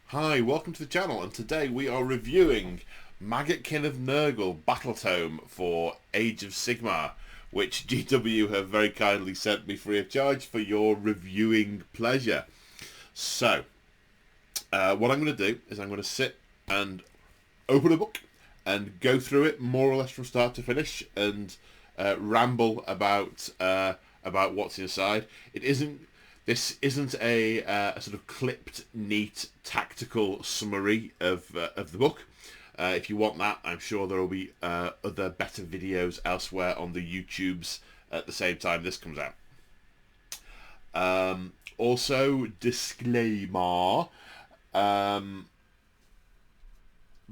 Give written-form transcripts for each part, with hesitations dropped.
Hi, welcome to the channel, and today we are reviewing Maggotkin of Nurgle Battletome for Age of Sigmar, which GW have very kindly sent me free of charge for your reviewing pleasure. So, what I'm going to do is I'm going to sit and open a book and go through it more or less from start to finish and ramble about what's inside. This isn't a sort of clipped, neat, tactical summary of the book. If you want that, I'm sure there will be other better videos elsewhere on the YouTubes at the same time this comes out. Also, disclaimer,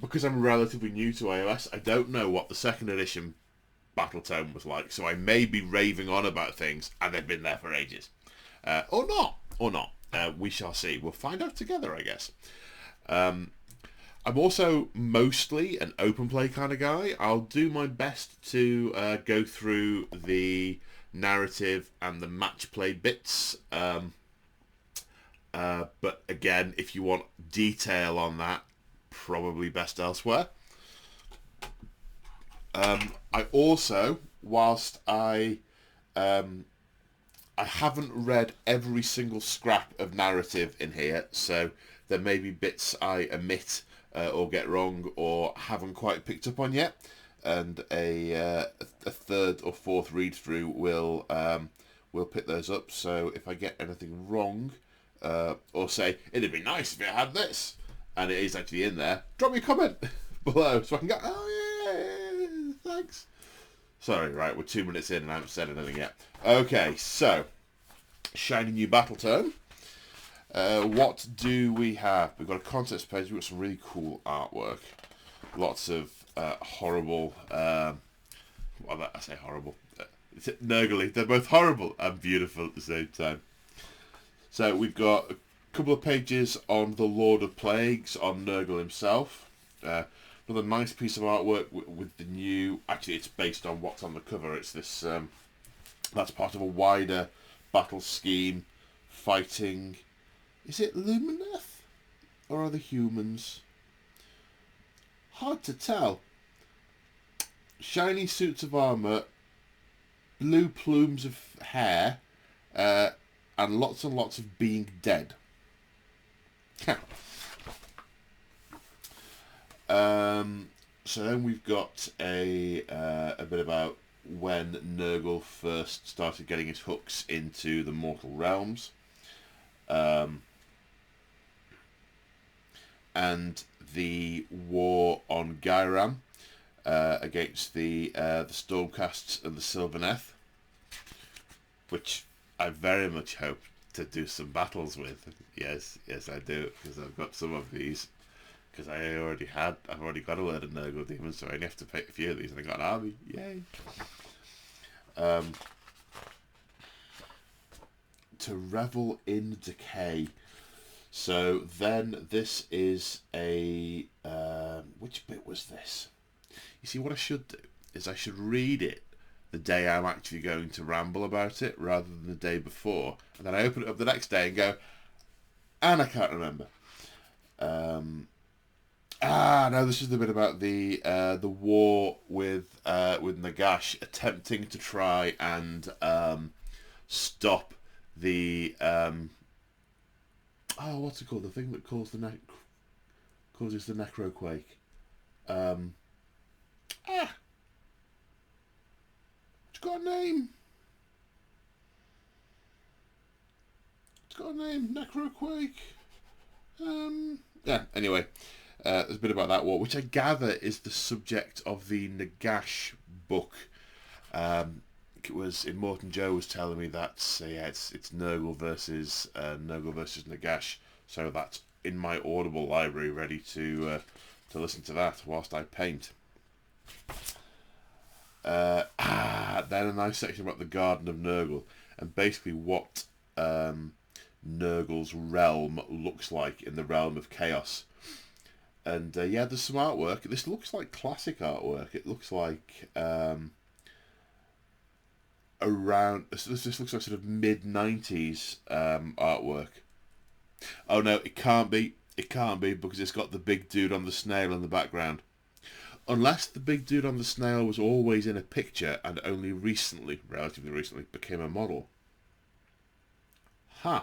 because I'm relatively new to AOS, I don't know what the second edition Battletome was like, so I may be raving on about things, and they've been there for ages. Or not. We shall see. We'll find out together, I guess. I'm also mostly an open play kind of guy. I'll do my best to go through the narrative and the match play bits. But again, if you want detail on that, probably best elsewhere. I also, whilst I haven't read every single scrap of narrative in here, so there may be bits I omit or get wrong or haven't quite picked up on yet, and a third or fourth read through will pick those up. So if I get anything wrong, or say it'd be nice if it had this, and it is actually in there, drop me a comment below so I can go, oh yeah, thanks. Sorry, right, we're 2 minutes in and I haven't said anything yet. Okay, so, shiny new Battletome. What do we have? We've got a context page, we've got some really cool artwork. Lots of horrible, I say horrible, Nurgly. They're both horrible and beautiful at the same time. So we've got a couple of pages on the Lord of Plagues, on Nurgle himself. Another nice piece of artwork with the new... Actually, it's based on what's on the cover. It's this... that's part of a wider battle scheme fighting... Is it Lumineth? Or are they humans? Hard to tell. Shiny suits of armour, blue plumes of hair, and lots of being dead. So then we've got a bit about when Nurgle first started getting his hooks into the mortal realms, and the war on Gyram against the Stormcasts and the Sylvaneth, which I very much hope to do some battles with. Yes, I do, because I've got some of these. Because I've already got a load of Nurgle demons, so I only have to pick a few of these, and I got an army. Yay! To revel in decay. So then this is a... which bit was this? You see, what I should do is I should read it the day I'm actually going to ramble about it, rather than the day before. And then I open it up the next day and go, and I can't remember. No, this is the bit about the war with Nagash attempting to try and stop the what's it called? The thing that causes the necroquake. It's got a name. Necroquake. Yeah. Anyway. There's a bit about that war, which I gather is the subject of the Nagash book. It was Immortan Joe was telling me that it's Nurgle versus Nagash. So that's in my Audible library, ready to listen to that whilst I paint. Then a nice section about the Garden of Nurgle and basically what Nurgle's realm looks like in the realm of chaos. And yeah, there's some artwork. This looks like classic artwork. It looks like around... This looks like sort of mid-90s artwork. Oh no, it can't be. It can't be, because it's got the big dude on the snail in the background. Unless the big dude on the snail was always in a picture and only recently, relatively recently, became a model. Huh.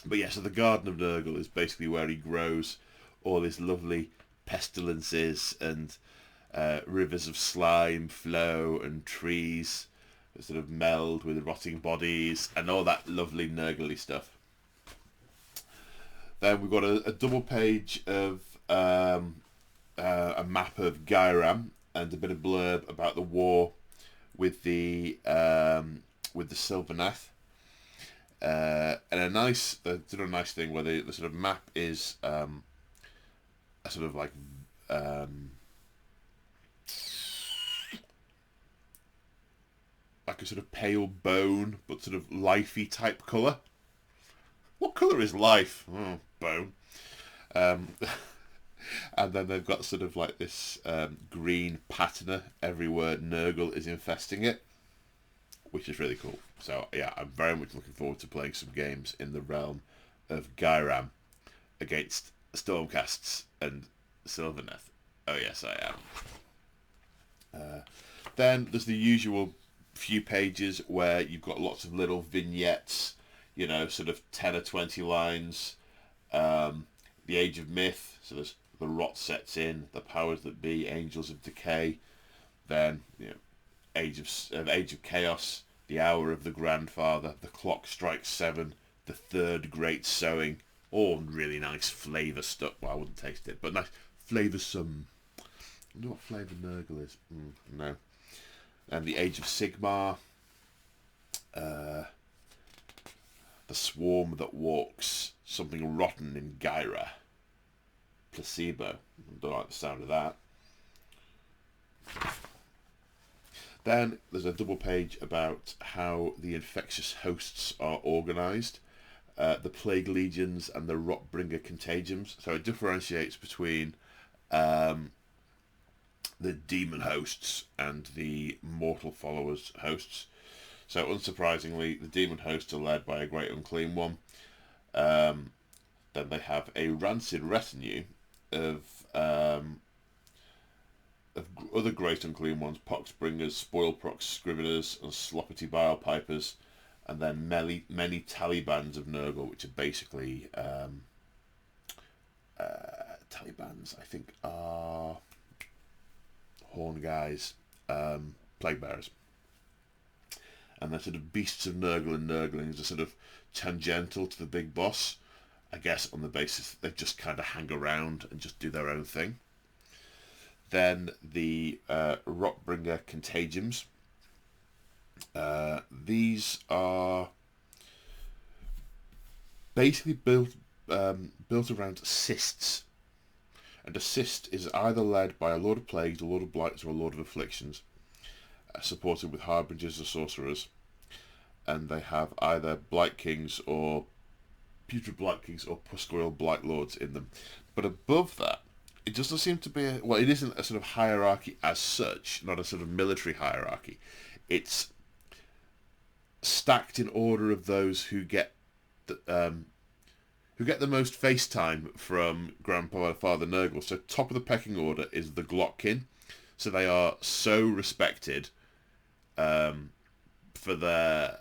But yeah, so the Garden of Nurgle is basically where he grows all his lovely pestilences and rivers of slime flow, and trees that sort of meld with rotting bodies and all that lovely Nurgly stuff. Then we've got a double page of a map of Gyram and a bit of blurb about the war with the Sylvaneth. And a nice thing where the sort of map is a sort of like a sort of pale bone, but sort of lifey type colour. What colour is life? Oh, bone. And then they've got sort of like this green patina everywhere Nurgle is infesting it, which is really cool. So yeah, I'm very much looking forward to playing some games in the realm of Gyram against Stormcasts and Sylvaneth. Oh yes, I am. Then there's the usual few pages where you've got lots of little vignettes, you know, sort of 10 or 20 lines. The Age of Myth, so there's the rot sets in, the powers that be, Angels of Decay. Then, you know, Age of Chaos, the Hour of the Grandfather, the Clock Strikes 7, the Third Great Sowing. All really nice flavour stuff. Well, I wouldn't taste it, but nice flavoursome. I wonder what flavour Nurgle is. No. And the Age of Sigmar. The Swarm That Walks. Something Rotten in Gyra. Placebo. Don't like the sound of that. Then there's a double page about how the infectious hosts are organised. The Plague Legions and the Rotbringer Contagiums. So it differentiates between the Demon hosts and the Mortal Followers hosts. So unsurprisingly, the Demon hosts are led by a Great Unclean One. Then they have a Rancid retinue of other Great Unclean Ones, Poxbringers, Spoilprox, Scriveners, and Sloppity Bile Pipers. And then many Talibans of Nurgle, which are basically Talibans, I think, are Horn Guys, Plague Bearers. And then sort of Beasts of Nurgle and Nurglings are sort of tangential to the big boss, I guess on the basis they just kind of hang around and just do their own thing. Then the Rotbringer Contagiums. These are basically built around cysts, and a cyst is either led by a Lord of Plagues, a Lord of Blights, or a Lord of Afflictions, supported with Harbingers or Sorcerers, and they have either Blight Kings or Putrid Blight Kings or Puscoil Blight Lords in them. But above that, it doesn't seem to be it isn't a sort of hierarchy as such, not a sort of military hierarchy. It's stacked in order of those who get the most face time from Grandfather Nurgle. So top of the pecking order is the Glottkin. So they are so respected for their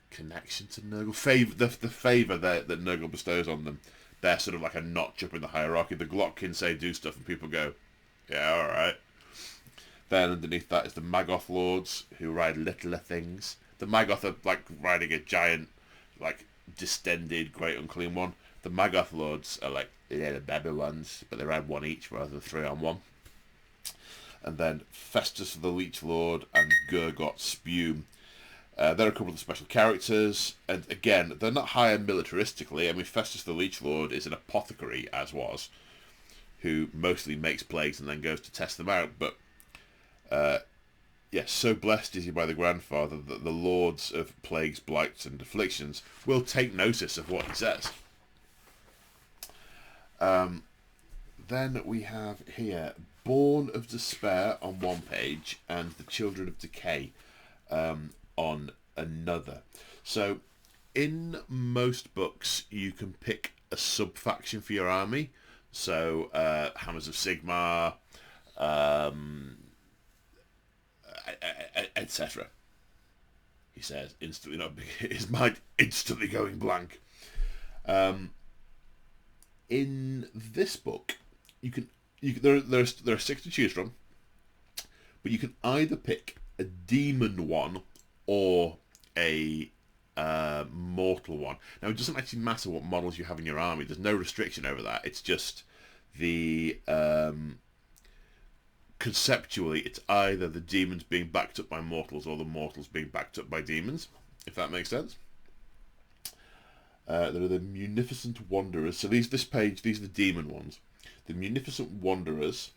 connection to Nurgle, the favour that Nurgle bestows on them. They're sort of like a notch up in the hierarchy. The Glottkin say do stuff and people go, yeah, alright. Then underneath that is the Maggoth Lords, who ride littler things. The Maggoth are like riding a giant, like, distended Great Unclean One. The Maggoth Lords are like little baby ones, but they ride one each rather than 3 on 1. And then Festus the Leech Lord and Gurgot Spume. There are a couple of the special characters, and again, they're not higher militaristically. I mean, Festus the Leech Lord is an apothecary, as was, who mostly makes plagues and then goes to test them out, but so blessed is he by the Grandfather that the Lords of Plagues, Blights, and Afflictions will take notice of what he says. Then we have here Born of Despair on one page and the Children of Decay on another. So, in most books, you can pick a sub-faction for your army. So, Hammers of Sigmar, etc. He says, instantly not his mind instantly going blank. In this book, there are six to choose from, but you can either pick a demon one or a mortal one. Now, it doesn't actually matter what models you have in your army. There's no restriction over that. It's just the conceptually, it's either the demons being backed up by mortals or the mortals being backed up by demons, if that makes sense. There are the Munificent Wanderers. So these are the demon ones. The Munificent Wanderers.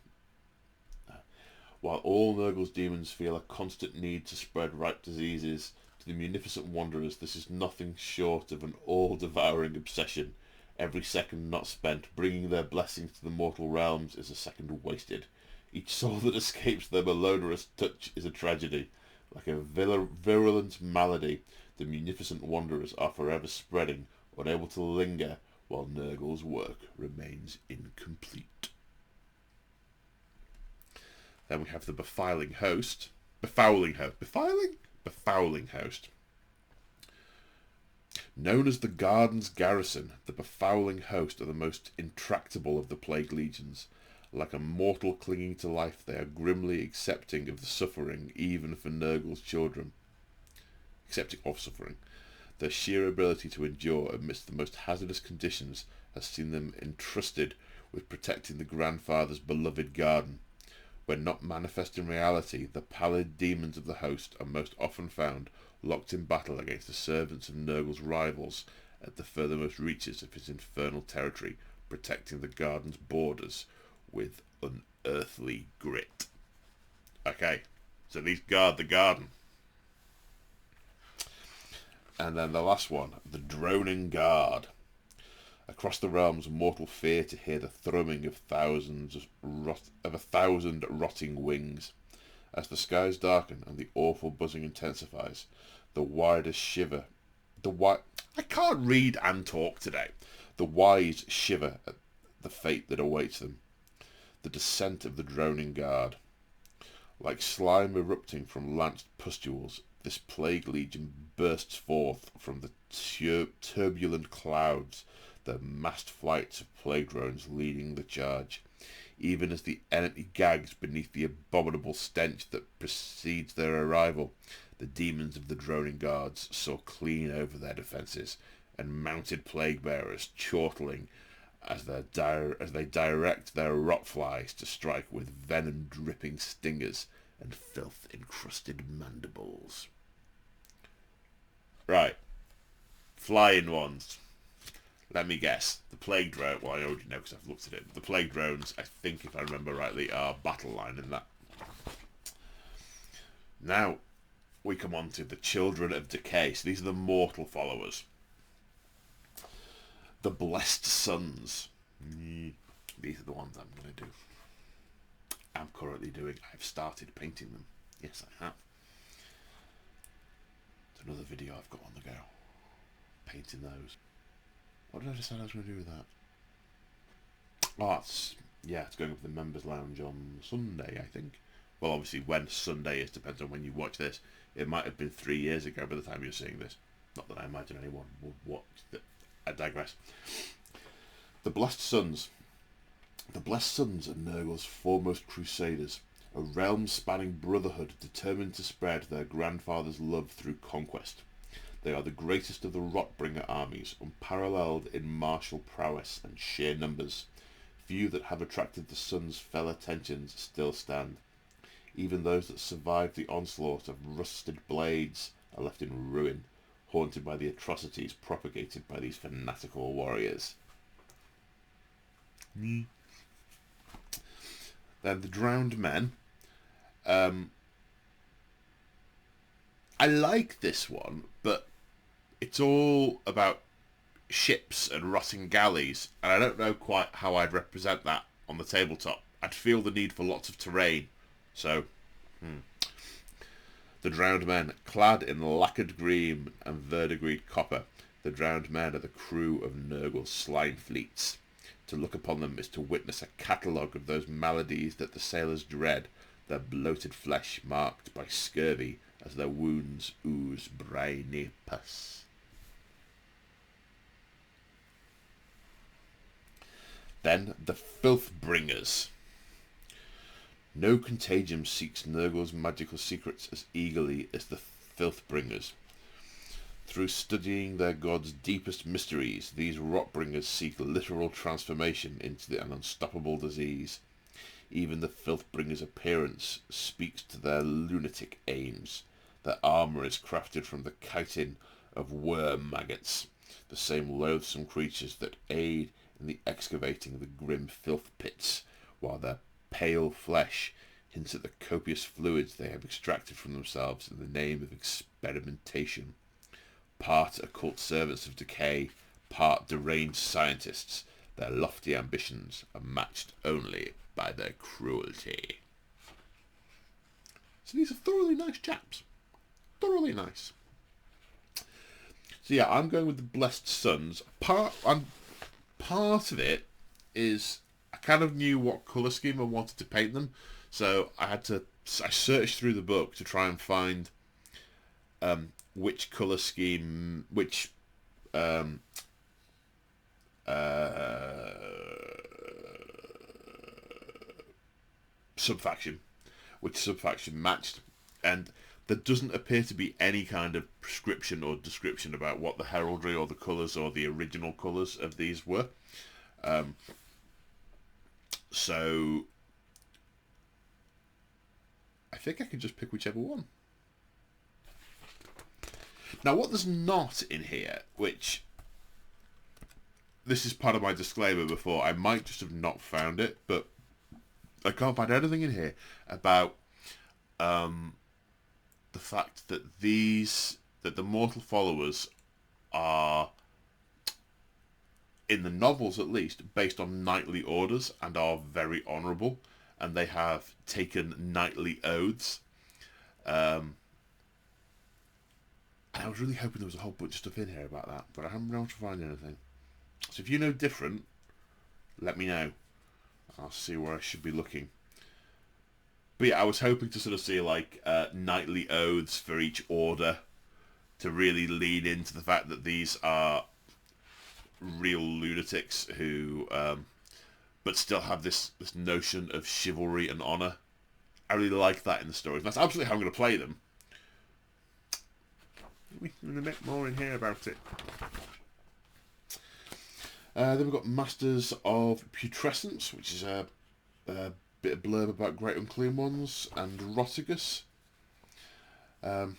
While all Nurgle's demons feel a constant need to spread ripe diseases, to the Munificent Wanderers this is nothing short of an all-devouring obsession. Every second not spent bringing their blessings to the mortal realms is a second wasted. Each soul that escapes their malodorous touch is a tragedy. Like a virulent malady, the Munificent Wanderers are forever spreading, unable to linger, while Nurgle's work remains incomplete. Then we have the Befouling Host. Befouling Host. Known as the Garden's Garrison, the Befouling Host are the most intractable of the Plague Legions. Like a mortal clinging to life, they are grimly accepting of the suffering, even for Nurgle's children. Accepting of suffering. Their sheer ability to endure amidst the most hazardous conditions has seen them entrusted with protecting the Grandfather's beloved garden. When not manifest in reality, the pallid demons of the host are most often found locked in battle against the servants of Nurgle's rivals at the furthermost reaches of his infernal territory, protecting the garden's borders with unearthly grit. Okay, so these guard the garden. And then the last one, the Droning Guard. Across the realms, mortal fear to hear the thrumming of a thousand rotting wings. As the skies darken and the awful buzzing intensifies, I can't read and talk today. The wise shiver at the fate that awaits them. The descent of the Droning Guard. Like slime erupting from lanced pustules, this plague legion bursts forth from the turbulent clouds, the massed flights of plague drones leading the charge. Even as the enemy gags beneath the abominable stench that precedes their arrival, the demons of the Droning Guards saw clean over their defences, and mounted plague-bearers chortling as they direct their rotflies to strike with venom-dripping stingers and filth-encrusted mandibles. Right. Flying ones. Let me guess. The Plague Drone... Well, I already know because I've looked at it. The Plague Drones, I think, if I remember rightly, are battle line in that. Now, we come on to the Children of Decay. So these are the mortal followers. The Blessed Sons. These are the ones I'm going to do. I'm currently doing. I've started painting them. Yes, I have. It's another video I've got on the go. Painting those. What did I decide I was going to do with that? Oh, it's going up to the Members Lounge on Sunday, I think. Well, obviously, when Sunday is depends on when you watch this. It might have been 3 years ago by the time you're seeing this. Not that I imagine anyone would watch that. I digress. The Blessed Sons. The Blessed Sons are Nurgle's foremost crusaders, a realm-spanning brotherhood determined to spread their grandfather's love through conquest. They are the greatest of the Rotbringer armies, unparalleled in martial prowess and sheer numbers. Few that have attracted the Sons' fell attentions still stand. Even those that survived the onslaught of rusted blades are left in ruin, haunted by the atrocities propagated by these fanatical warriors. Then the Drowned Men. I like this one, but it's all about ships and rotting galleys, and I don't know quite how I'd represent that on the tabletop. I'd feel the need for lots of terrain. So, The drowned men, clad in lacquered green and verdigreed copper, the drowned men are the crew of Nurgle's slime fleets. To look upon them is to witness a catalogue of those maladies that the sailors dread, their bloated flesh marked by scurvy as their wounds ooze briny pus. Then the Filth Bringers. No contagion seeks Nurgle's magical secrets as eagerly as the Filth Bringers. Through studying their god's deepest mysteries, these Rotbringers seek literal transformation into an unstoppable disease. Even the Filthbringer's appearance speaks to their lunatic aims. Their armour is crafted from the chitin of worm maggots, the same loathsome creatures that aid in the excavating the grim filth pits, while their pale flesh hints at the copious fluids they have extracted from themselves in the name of experimentation. Part occult servants of decay, part deranged scientists, their lofty ambitions are matched only by their cruelty. So these are thoroughly nice chaps. Thoroughly nice. So yeah, I'm going with the Blessed Sons. Part of it is I kind of knew what colour scheme I wanted to paint them, so I searched through the book to try and find which colour scheme, which subfaction matched, and there doesn't appear to be any kind of prescription or description about what the heraldry or the colours or the original colours of these were. So I think I can just pick whichever one. Now, what there's not in here, which this is part of my disclaimer before, I might just have not found it, but I can't find anything in here about the fact that that the mortal followers are, in the novels at least, based on knightly orders and are very honourable, and they have taken knightly oaths. And I was really hoping there was a whole bunch of stuff in here about that, but I haven't been able to find anything. So if you know different, let me know. I'll see where I should be looking. But yeah, I was hoping to sort of see like knightly oaths for each order to really lean into the fact that these are real lunatics who but still have this notion of chivalry and honour. I really like that in the stories. That's absolutely how I'm going to play them. And a bit more in here about it. Then we've got Masters of Putrescence, which is a bit of blurb about Great Unclean Ones and Rotigus. Then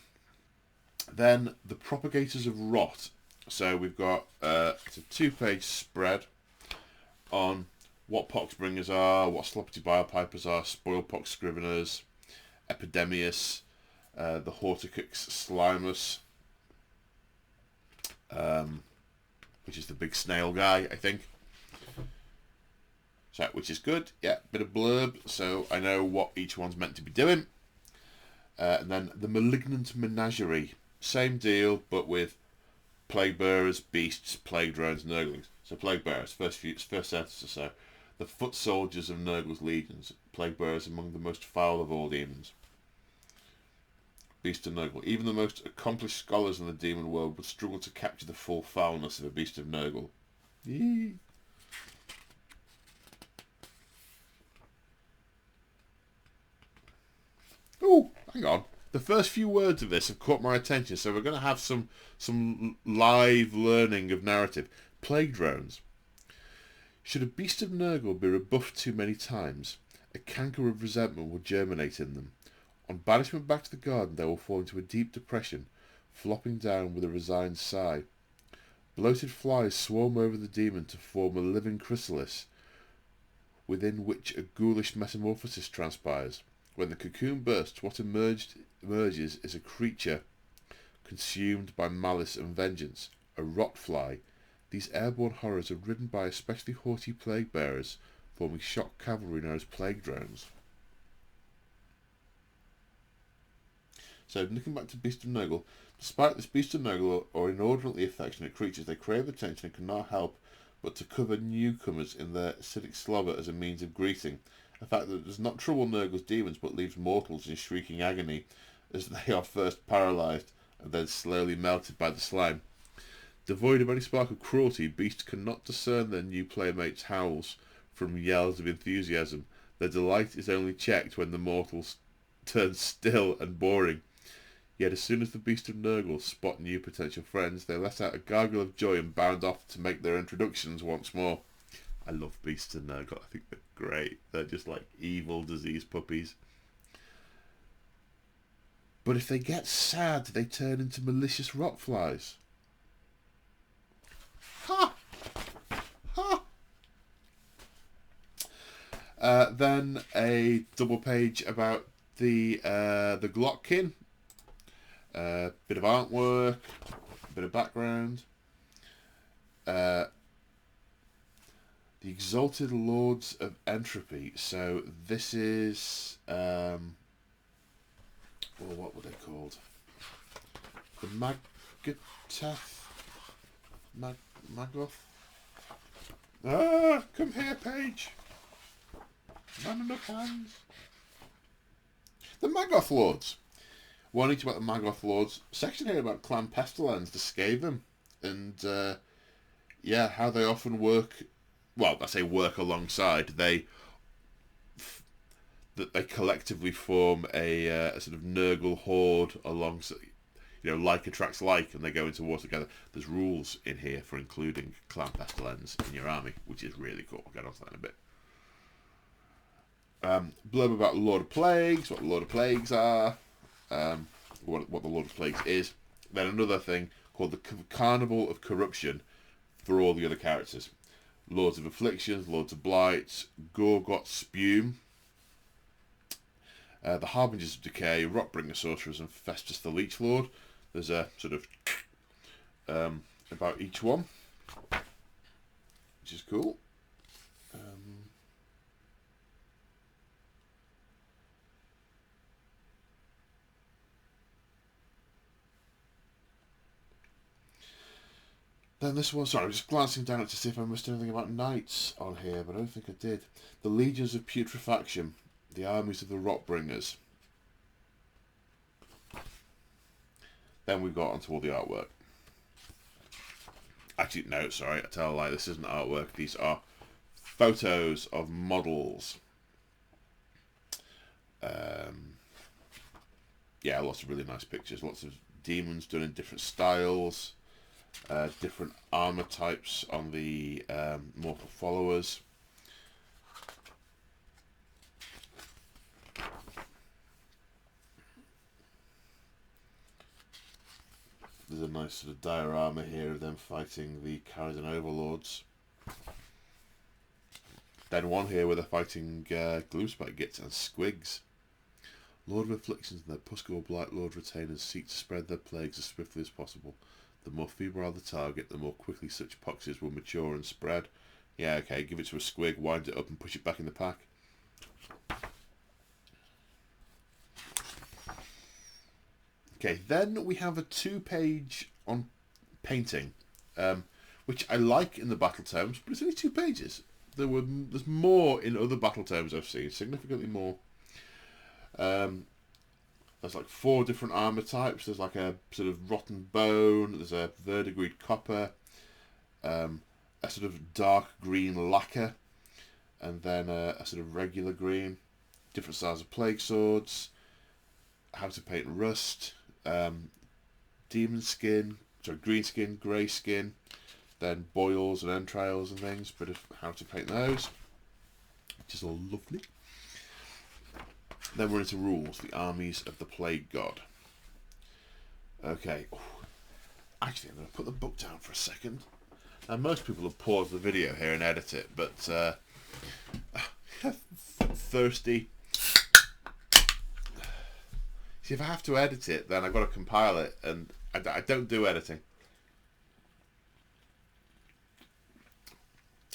the Propagators of Rot. So we've got it's a 2-page spread on what Poxbringers are, what Sloppity Bilepipers are, Spoilpox Scriveners, Epidemius, the Horticux Slimus, which is the big snail guy, I think. So, which is good. Yeah, bit of blurb, so I know what each one's meant to be doing. And then the Malignant Menagerie. Same deal, but with Plague Bearers, Beasts, Plague Drones, Nurglings. So Plague Bearers, first sentence or so. The foot soldiers of Nurgle's legions. Plague Bearers among the most foul of all demons. Beast of Nurgle. Even the most accomplished scholars in the demon world would struggle to capture the full foulness of a Beast of Nurgle. Yee. Oh, hang on. The first few words of this have caught my attention, so we're going to have some live learning of narrative. Plague Drones. Should a Beast of Nurgle be rebuffed too many times, a canker of resentment will germinate in them. On banishment back to the garden, they will fall into a deep depression, flopping down with a resigned sigh. Bloated flies swarm over the demon to form a living chrysalis, within which a ghoulish metamorphosis transpires. When the cocoon bursts, what emerges is a creature consumed by malice and vengeance, a rot fly. These airborne horrors are ridden by especially haughty plague bearers, forming shock cavalry known as Plague Drones. So, looking back to Beast of Nurgle, despite this, Beast of Nurgle are inordinately affectionate creatures. They crave attention and cannot help but to cover newcomers in their acidic slobber as a means of greeting. A fact that does not trouble Nurgle's demons, but leaves mortals in shrieking agony as they are first paralysed and then slowly melted by the slime. Devoid of any spark of cruelty, beasts cannot discern their new playmates' howls from yells of enthusiasm. Their delight is only checked when the mortals turn still and boring. Yet as soon as the Beast of Nurgle spot new potential friends, they let out a gargle of joy and bound off to make their introductions once more. I love Beasts of Nurgle. I think they're great. They're just like evil, diseased puppies. But if they get sad, they turn into malicious rotflies. Ha! Ha! Then a double page about the Maggotkin. Bit of artwork, bit of background. The Exalted Lords of Entropy. So this is well, what were they called? The Maggoth. Ah, come here, page. Not enough hands. The Maggoth Lords. One each about the Maggoth Lords. Section here about Clan Pestilens, the Skaven, and yeah, how they often work. Well, I say work alongside. They collectively form a sort of Nurgle horde alongside. You know, like attracts like, and they go into war together. There's rules in here for including Clan Pestilens in your army, which is really cool. I'll get on to that in a bit. Blurb about Lord of Plagues, what the Lord of Plagues are, what the Lord of Plagues is. Then another thing called the Carnival of Corruption for all the other characters. Lords of Afflictions, Lords of Blight, Gorgot Spume, the Harbingers of Decay, Rockbringer Sorcerers, and Festus the Leech Lord. There's a sort of about each one, which is cool. Then this one, sorry, I'm just glancing down to see if I missed anything about knights on here, but I don't think I did. The Legions of Putrefaction, the armies of the Rotbringers. Then we got onto all the artwork. Actually, no, sorry, I tell a lie, this isn't artwork. These are photos of models. Yeah, lots of really nice pictures. Lots of demons done in different styles. Different armor types on the mortal followers. There's a nice sort of diorama here of them fighting the Caradon Overlords. Then one here where they're fighting Gloomspite Gits and Squigs. Lord of Afflictions and their Pusgoyle Blight Lord retainers seek to spread their plagues as swiftly as possible. The more febrile the target, the more quickly such poxes will mature and spread. Yeah, okay, give it to a squig, wind it up and push it back in the pack. Okay, then we have a 2-page on painting, which I like in the Battletomes, but it's only 2 pages. There's more in other Battletomes I've seen, significantly more. There's like 4 different armour types. There's like a sort of rotten bone, there's a verdigreed copper, a sort of dark green lacquer, and then a sort of regular green, different styles of plague swords, how to paint rust, demon skin, sorry, green skin, grey skin, then boils and entrails and things, but how to paint those, which is all lovely. Then we're into rules, the armies of the Plague God. Okay, actually I'm going to put the book down for a second. Now most people have paused the video here and edit it, but thirsty. See, if I have to edit it, then I've got to compile it, and I don't do editing.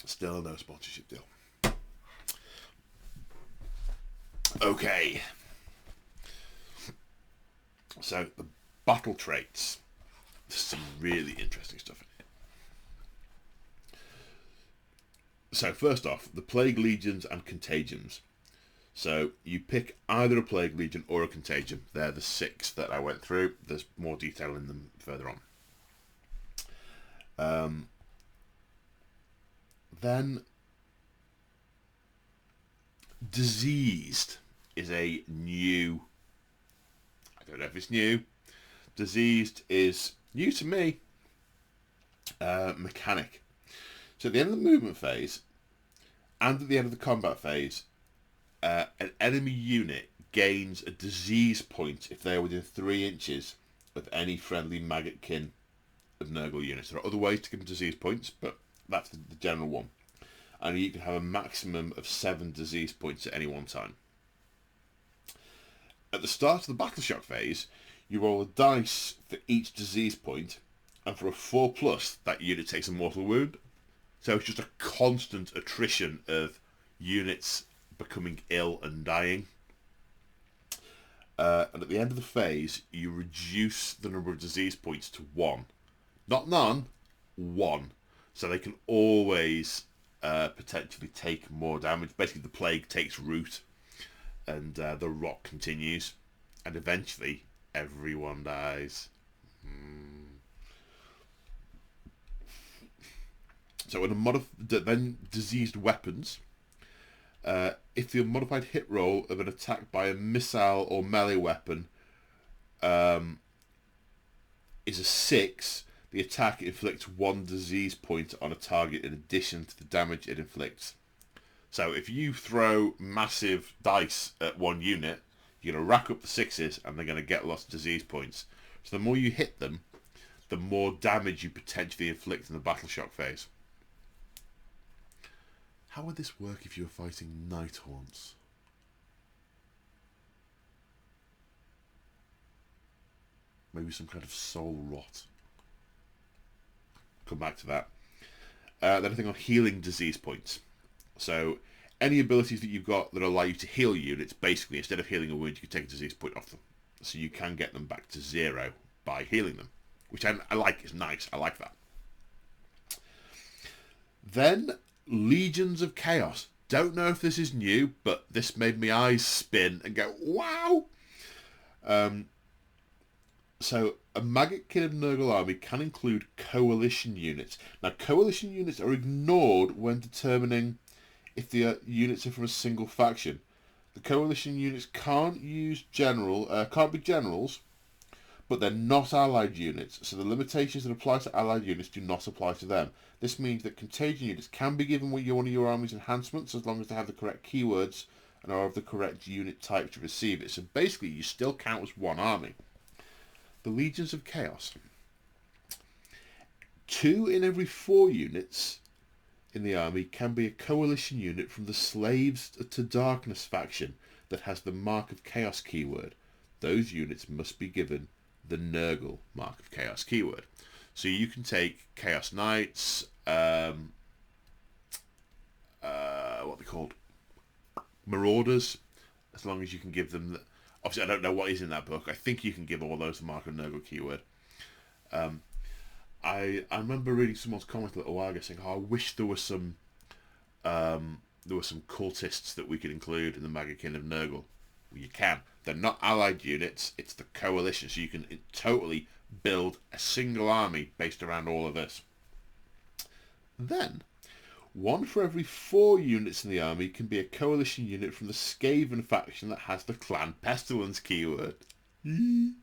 Still no sponsorship deal. Okay. So the battle traits. There's some really interesting stuff in here. So first off, the Plague Legions and Contagions. So you pick either a Plague Legion or a Contagion. They're the 6 that I went through. There's more detail in them further on. Then Diseased is a new... I don't know if it's new. Diseased is new to me. Mechanic. So at the end of the movement phase and at the end of the combat phase, an enemy unit gains a disease point if they are within 3 inches of any friendly Maggotkin of Nurgle units. There are other ways to give them disease points, but that's the general one. And you can have a maximum of 7 disease points at any one time. At the start of the Battle Shock phase, you roll a dice for each disease point, and for a 4+, that unit takes a mortal wound. So it's just a constant attrition of units becoming ill and dying. And at the end of the phase, you reduce the number of disease points to 1. Not none, 1. So they can always potentially take more damage. Basically, the plague takes root, and the rot continues, and eventually everyone dies. So in then diseased weapons. If the modified hit roll of an attack by a missile or melee weapon is a 6, the attack inflicts 1 disease point on a target in addition to the damage it inflicts. So if you throw massive dice at one unit, you're going to rack up the 6s and they're going to get lots of disease points. So the more you hit them, the more damage you potentially inflict in the Battle Shock phase. How would this work if you were fighting Nighthaunts? Maybe some kind of soul rot. Come back to that. Then I think on healing disease points. So any abilities that you've got that allow you to heal units, basically instead of healing a wound, you can take a disease point off them. So you can get them back to 0 by healing them, which I like. It's nice. I like that. Then Legions of Chaos. Don't know if this is new, but this made my eyes spin and go, wow! So a Maggotkin of Nurgle army can include coalition units. Now, coalition units are ignored when determining if the units are from a single faction. The coalition units can't be generals, but they're not allied units, so the limitations that apply to allied units do not apply to them. This means that contagion units can be given one of your army's enhancements as long as they have the correct keywords and are of the correct unit type to receive it. So basically, you still count as one army. The Legions of Chaos. 2 in every 4 units in the army can be a coalition unit from the Slaves to Darkness faction that has the Mark of Chaos keyword. Those units must be given the Nurgle Mark of Chaos keyword. So you can take Chaos Knights, what are they called? Marauders, as long as you can give them... Obviously, I don't know what is in that book. I think you can give all those the Mark of Nurgle keyword. I remember reading someone's comment a little while ago saying, "Oh, I wish there were some cultists that we could include in the Maggotkin of Nurgle." Well, you can. They're not allied units. It's the coalition, so you can totally build a single army based around all of this. Then, 1 for every 4 units in the army can be a coalition unit from the Skaven faction that has the Clan Pestilence keyword. And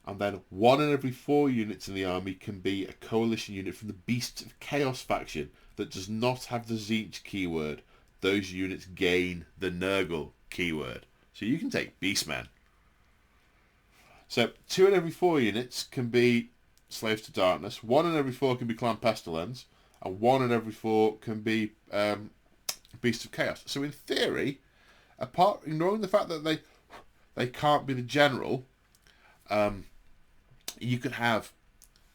then 1 in every 4 units in the army can be a coalition unit from the Beasts of Chaos faction that does not have the Tzeentch keyword. Those units gain the Nurgle keyword. So you can take Beastmen. So 2 in every 4 units can be Slaves to Darkness, 1 in every 4 can be Clan Pestilence, and 1 in every 4 can be Beasts of Chaos. So in theory, ignoring the fact that they can't be the general, you could have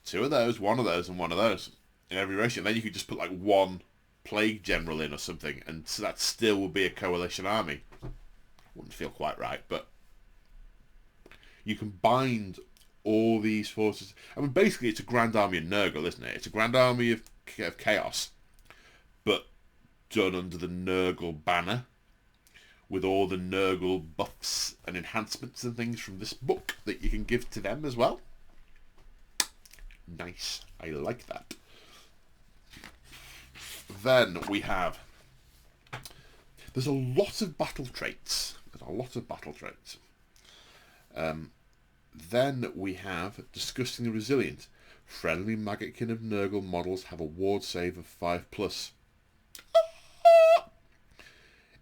2 of those, 1 of those, and 1 of those in every ratio. And then you could just put like 1 plague general in or something, and so that still would be a coalition army. Wouldn't feel quite right, but you can bind all these forces. I mean, basically, it's a Grand Army of Nurgle, isn't it? It's a Grand Army of Chaos, but done under the Nurgle banner, with all the Nurgle buffs and enhancements and things from this book that you can give to them as well. Nice. I like that. Then we have... There's a lot of battle traits. Then we have Disgustingly Resilient. Friendly Maggotkin of Nurgle models have a ward save of 5+.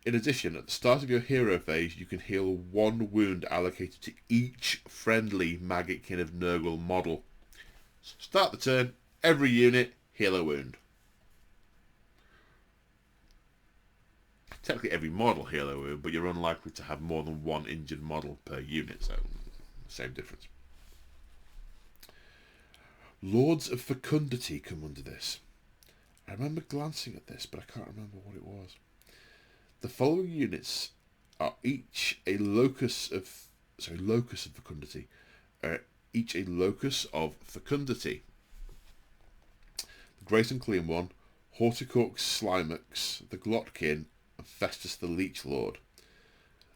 In addition, at the start of your hero phase, you can heal 1 wound allocated to each friendly Maggotkin of Nurgle model. Start the turn, every unit, heal a wound. Technically every model heal a wound, but you're unlikely to have more than 1 injured model per unit, so same difference. Lords of Fecundity come under this. I remember glancing at this, but I can't remember what it was. The following units are each a locus of fecundity. Each a locus of fecundity. The Great and Clean One, Horticork Slimax, the Glotkin, and Festus the Leech Lord.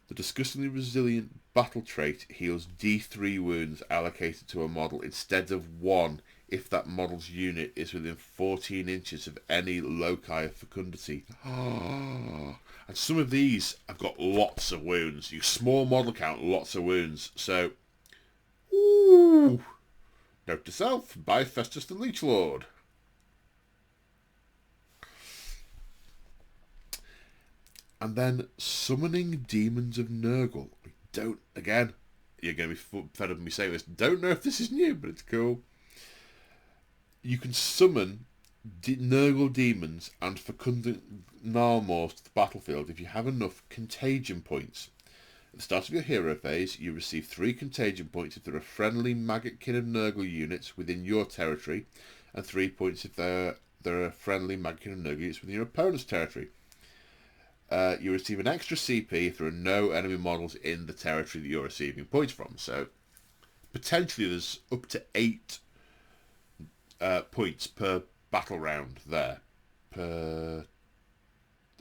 The Disgustingly Resilient battle trait heals D3 wounds allocated to a model instead of 1 if that model's unit is within 14 inches of any loci of fecundity. And some of these have got lots of wounds. You small model count, lots of wounds. So, ooh, note to self, buy Festus the Leech Lord. And then Summoning Demons of Nurgle. Again, you're going to be fed up with me saying this. Don't know if this is new, but it's cool. You can summon Nurgle demons and fecundant Gnarlmaws to the battlefield if you have enough contagion points. At the start of your hero phase, you receive 3 contagion points if there are friendly Maggotkin of Nurgle units within your territory, and 3 points if there are friendly Maggotkin of Nurgle units within your opponent's territory. You receive an extra CP if there are no enemy models in the territory that you're receiving points from. So, potentially there's up to 8 points per battle round there.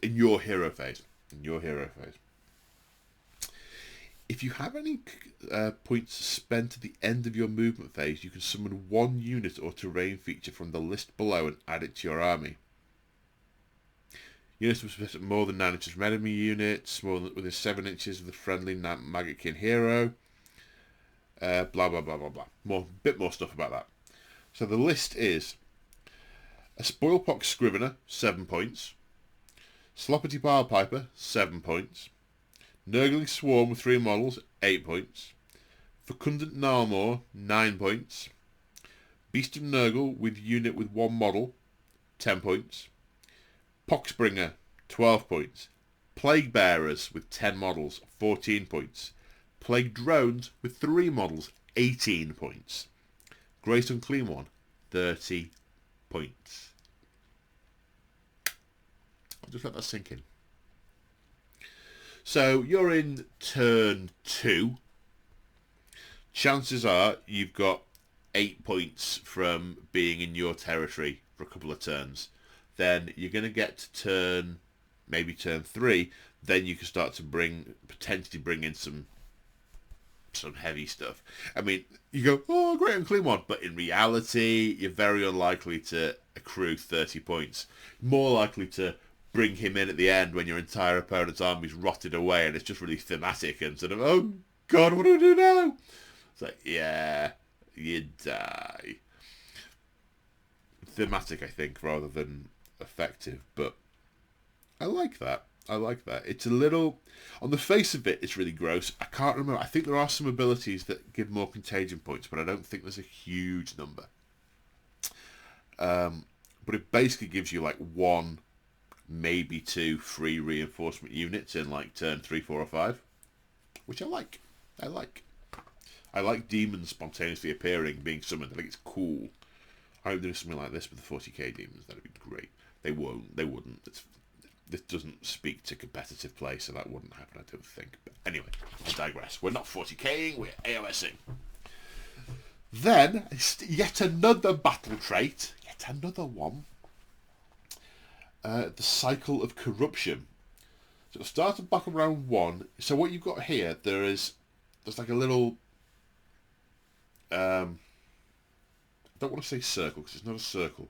In your hero phase. If you have any points spent at the end of your movement phase, you can summon 1 unit or terrain feature from the list below and add it to your army. Units must be more than 9 inches from enemy units, more than within 7 inches of the friendly Maggotkin hero. Blah, blah, blah, blah, blah. Bit more stuff about that. So the list is a Spoilpox Scrivener, 7 points. Sloppity Pilepiper, 7 points. Nurgling Swarm with 3 models, 8 points. Fecundant Gnarlmaw, 9 points. Beast of Nurgle with unit with 1 model, 10 points. Poxbringer, 12 points. Plague Bearers with 10 models, 14 points. Plague Drones with 3 models, 18 points. Great Unclean One, 30 points. I'll just let that sink in. So you're in turn 2. Chances are you've got 8 points from being in your territory for a couple of turns. Then you're going to get to maybe turn 3. Then you can start to potentially bring in some heavy stuff. I mean, you go, oh, Great Unclean One, but in reality, you're very unlikely to accrue 30 points. More likely to bring him in at the end when your entire opponent's army's rotted away and it's just really thematic and sort of, oh god, what do I do now? It's like, yeah, you die. Thematic, I think, rather than effective, but I like that. It's a little, on the face of it, it's really gross. I can't remember. I think there are some abilities that give more contagion points, but I don't think there's a huge number. But it basically gives you like 1, maybe 2 free reinforcement units in like turn 3, 4, or 5, which I like. I like demons spontaneously appearing, being summoned. I think it's cool. I hope there is something like this with the 40k demons. That'd be great. They wouldn't. this doesn't speak to competitive play, so that wouldn't happen, I don't think. But anyway, I digress. We're not 40k'ing, we're AOSing. Then, yet another battle trait, yet another one. The cycle of corruption. So at the start of battle round 1, so what you've got here, there's like a little, I don't want to say circle, because it's not a circle.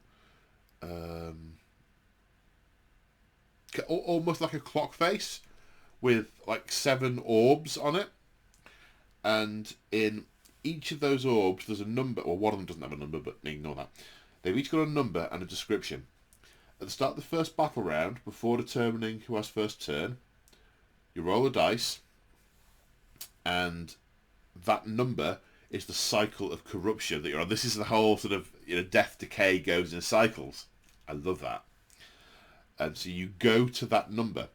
Almost like a clock face with like 7 orbs on it, and in each of those orbs there's a number. Well, one of them doesn't have a number, but ignore that. They've each got a number and a description. At the start of the first battle round, before determining who has first turn, you roll a dice, and that number is the cycle of corruption that you're on. This is the whole sort of, death decay goes in cycles. I love that. And so you go to that number,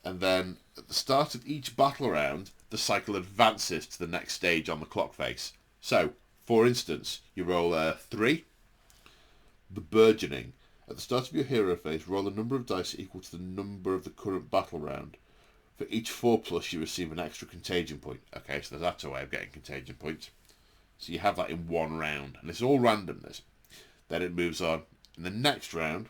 and then at the start of each battle round, the cycle advances to the next stage on the clock face. So, for instance, you roll a 3, the burgeoning. At the start of your hero phase, roll a number of dice equal to the number of the current battle round. For each 4+, you receive an extra contagion point. Okay, so that's a way of getting contagion points. So you have that in one round, and it's all randomness. Then it moves on. In the next round,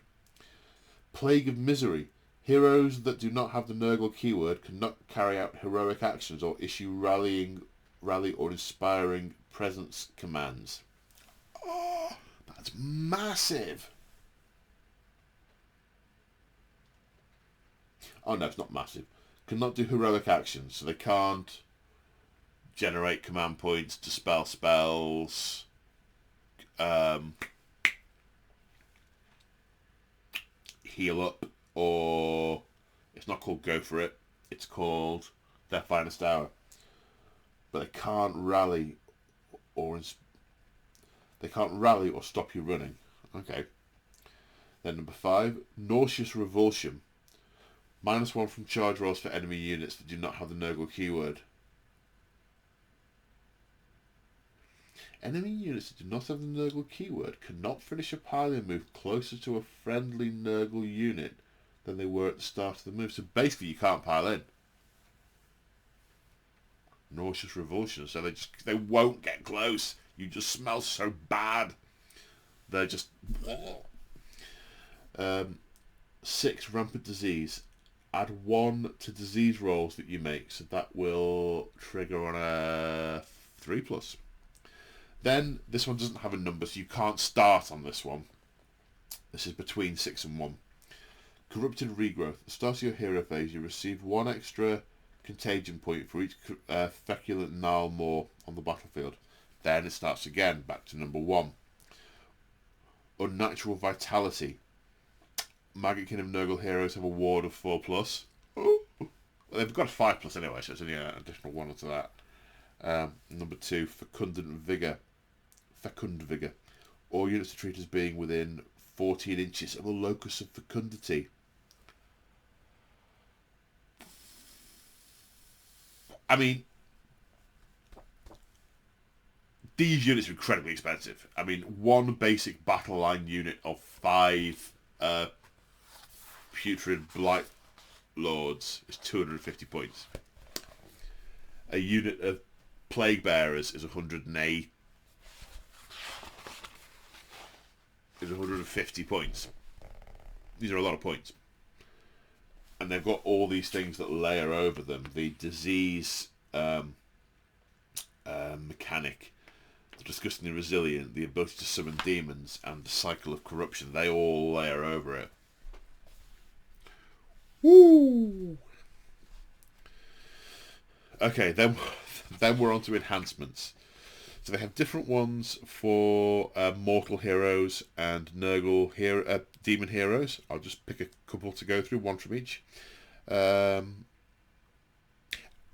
Plague of Misery. Heroes that do not have the Nurgle keyword cannot carry out heroic actions or issue rally or inspiring presence commands. Oh, that's massive. Oh no, it's not massive. Cannot do heroic actions, so they can't generate command points, dispel spells, heal up, or it's not called Go For It, it's called Their Finest Hour. But they can't rally or stop you running. Okay. Then number 5, Nauseous Revulsion. -1 from charge rolls for enemy units that do not have the Nurgle keyword. Enemy units that do not have the Nurgle keyword cannot finish a piling move closer to a friendly Nurgle unit than they were at the start of the move. So basically you can't pile in. Nauseous Revulsion, so they won't get close. You just smell so bad. They're just... 6, Rampant Disease. Add 1 to disease rolls that you make, so that will trigger on a 3+. Then, this one doesn't have a number, so you can't start on this one. This is between 6 and 1. Corrupted Regrowth. At the start of your hero phase, you receive 1 extra contagion point for each feculent gnarl more on the battlefield. Then it starts again, back to number 1. Unnatural Vitality. Maggotkin of Nurgle heroes have a ward of 4+. Well, they've got a 5+ anyway, so it's only an additional 1 onto that. Number 2, Fecund Vigor. All units are treated as being within 14 inches of a locus of fecundity. I mean, these units are incredibly expensive. I mean, 1 basic battle line unit of 5 Putrid Blight Lords is 250 points. A unit of Plague Bearers is 108. Is 150 points. These are a lot of points. And they've got all these things that layer over them. The disease mechanic, the disgustingly resilient, the ability to summon demons, and the cycle of corruption. They all layer over it. Woo! Okay, then we're on to enhancements. So they have different ones for mortal heroes and Nurgle demon heroes. I'll just pick a couple to go through, 1 from each.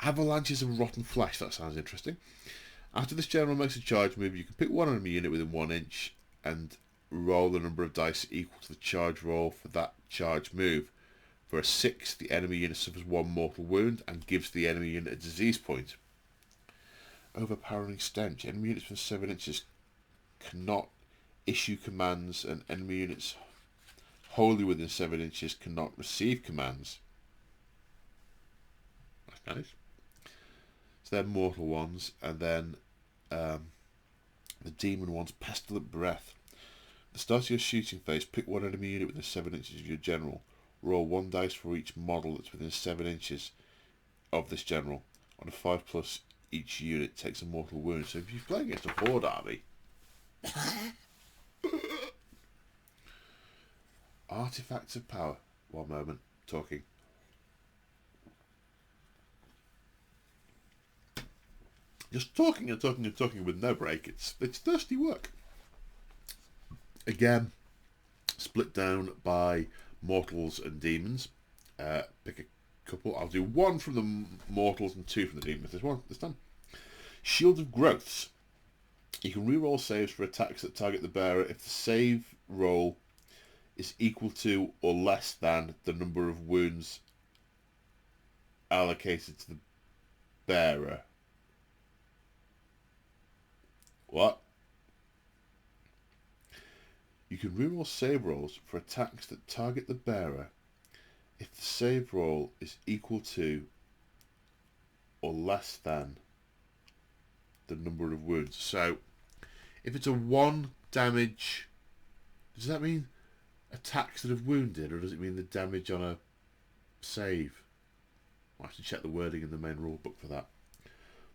Avalanches of Rotten Flesh, that sounds interesting. After this general makes a charge move, you can pick 1 enemy unit within 1 inch and roll the number of dice equal to the charge roll for that charge move. For a 6, the enemy unit suffers 1 mortal wound and gives the enemy unit a disease point. Overpowering Stench. Enemy units from 7 inches cannot issue commands, and enemy units wholly within 7 inches cannot receive commands. That's nice. So they're mortal ones, and then the demon ones, pestilent breath. At the start of your shooting phase, pick one enemy unit within 7 inches of your general. Roll 1 dice for each model that's within 7 inches of this general. On a 5+, each unit takes a mortal wound. So if you're playing against a horde army, artifacts of power. One moment, talking. Just talking and talking and talking with no break. It's thirsty work. Again, split down by mortals and demons. Pick a couple. I'll do 1 from the mortals and 2 from the demons. There's 1 this time. Shield of Growths. You can reroll saves for attacks that target the bearer if the save roll is equal to or less than the number of wounds allocated to the bearer. What? You can reroll save rolls for attacks that target the bearer if the save roll is equal to or less than the number of wounds. So, if it's a 1 damage, does that mean attacks that have wounded, or does it mean the damage on a save? I'll have to check the wording in the main rule book for that.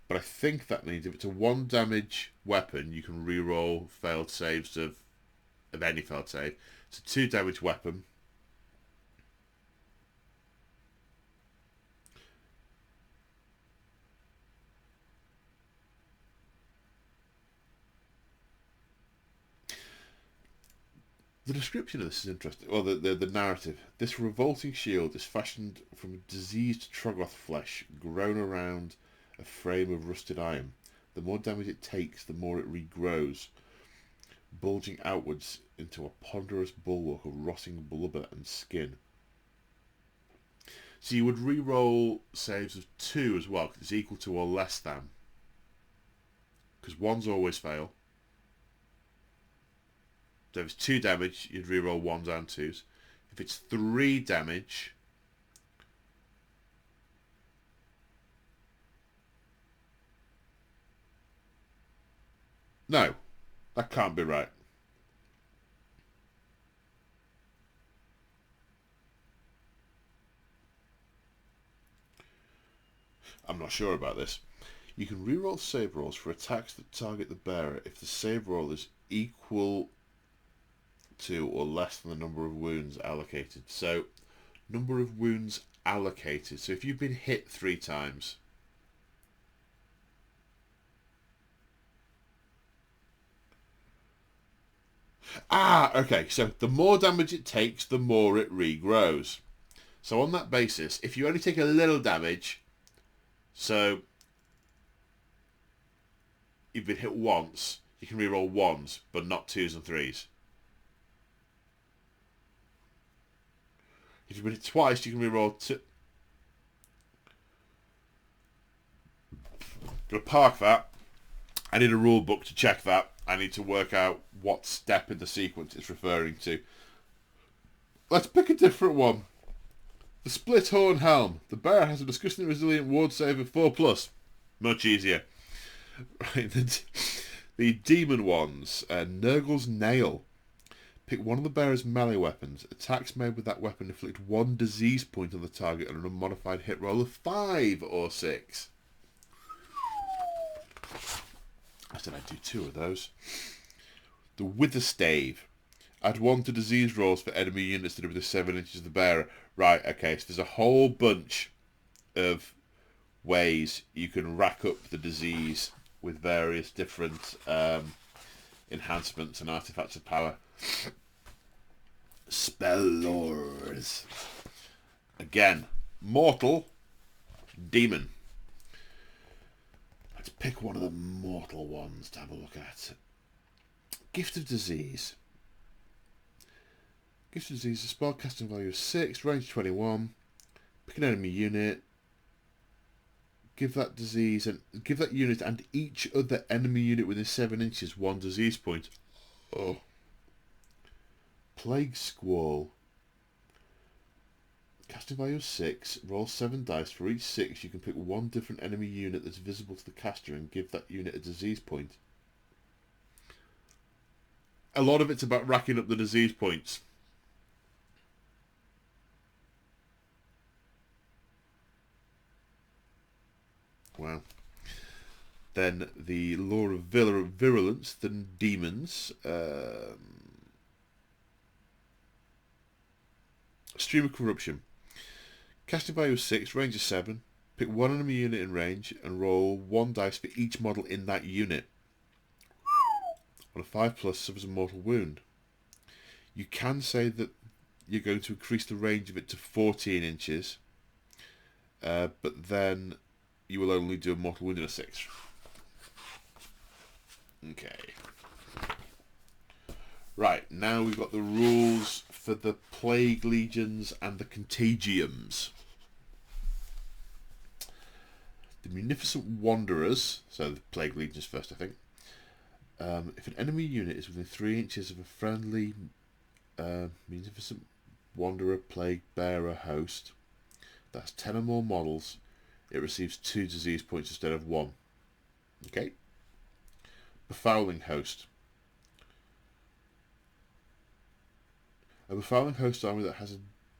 But I think that means if it's a 1 damage weapon, you can reroll failed saves of any failed save. It's a 2 damage weapon. The description of this is interesting. Well, the narrative. This revolting shield is fashioned from diseased Troggoth flesh grown around a frame of rusted iron. The more damage it takes, the more it regrows, bulging outwards into a ponderous bulwark of rotting blubber and skin. So you would re-roll saves of 2 as well, because it's equal to or less than. Because 1s always fail. So if it's 2 damage, you'd re-roll 1s and 2s. If it's 3 damage, no, that can't be right. I'm not sure about this. You can reroll save rolls for attacks that target the bearer if the save roll is equal to or less than the number of wounds allocated. So, number of wounds allocated. So if you've been hit 3 times, okay, so the more damage it takes, the more it regrows. So on that basis, if you only take a little damage, so you've been hit once, you can reroll 1s, but not 2s and 3s. If you've been hit twice, you can reroll 2. Gotta park that. I need a rule book to check that. I need to work out what step in the sequence it's referring to. Let's pick a different one. The Split Horn Helm. The bearer has a disgustingly resilient ward save of 4+. Much easier. Right, the demon ones. Nurgle's Nail. Pick one of the bearer's melee weapons. Attacks made with that weapon inflict 1 disease point on the target on an unmodified hit roll of 5 or 6. I said I'd do 2 of those. The Witherstave. Add 1 to disease rolls for enemy units that are within 7 inches of the bearer. Right, okay, so there's a whole bunch of ways you can rack up the disease with various different enhancements and artifacts of power. Spell Lords. Again, mortal, demon. Let's pick one of the mortal ones to have a look at. Gift of Disease. Gift of Disease is a spell casting value of 6, range 21. Pick an enemy unit. Give that unit and each other enemy unit within 7 inches 1 disease point. Oh. Plague Squall. Casting value of 6, roll 7 dice. For each 6, you can pick one different enemy unit that's visible to the caster and give that unit a disease point. A lot of it's about racking up the disease points. Wow. Then the Law of Virulence, the demons. Stream of Corruption. Casting value of 6, range of 7. Pick one enemy unit in range and roll 1 dice for each model in that unit. On a 5+, suffers a mortal wound. You can say that you're going to increase the range of it to 14 inches, but then you will only do a mortal wound in a 6. Okay. Right, now we've got the rules for the Plague Legions and the Contagiums. The Munificent Wanderers, so the Plague Legions first, I think. If an enemy unit is within 3 inches of a friendly Munificent Wanderer Plague Bearer host that has 10 or more models, it receives 2 disease points instead of 1. Okay? Befouling Host. A Befouling Host army that has a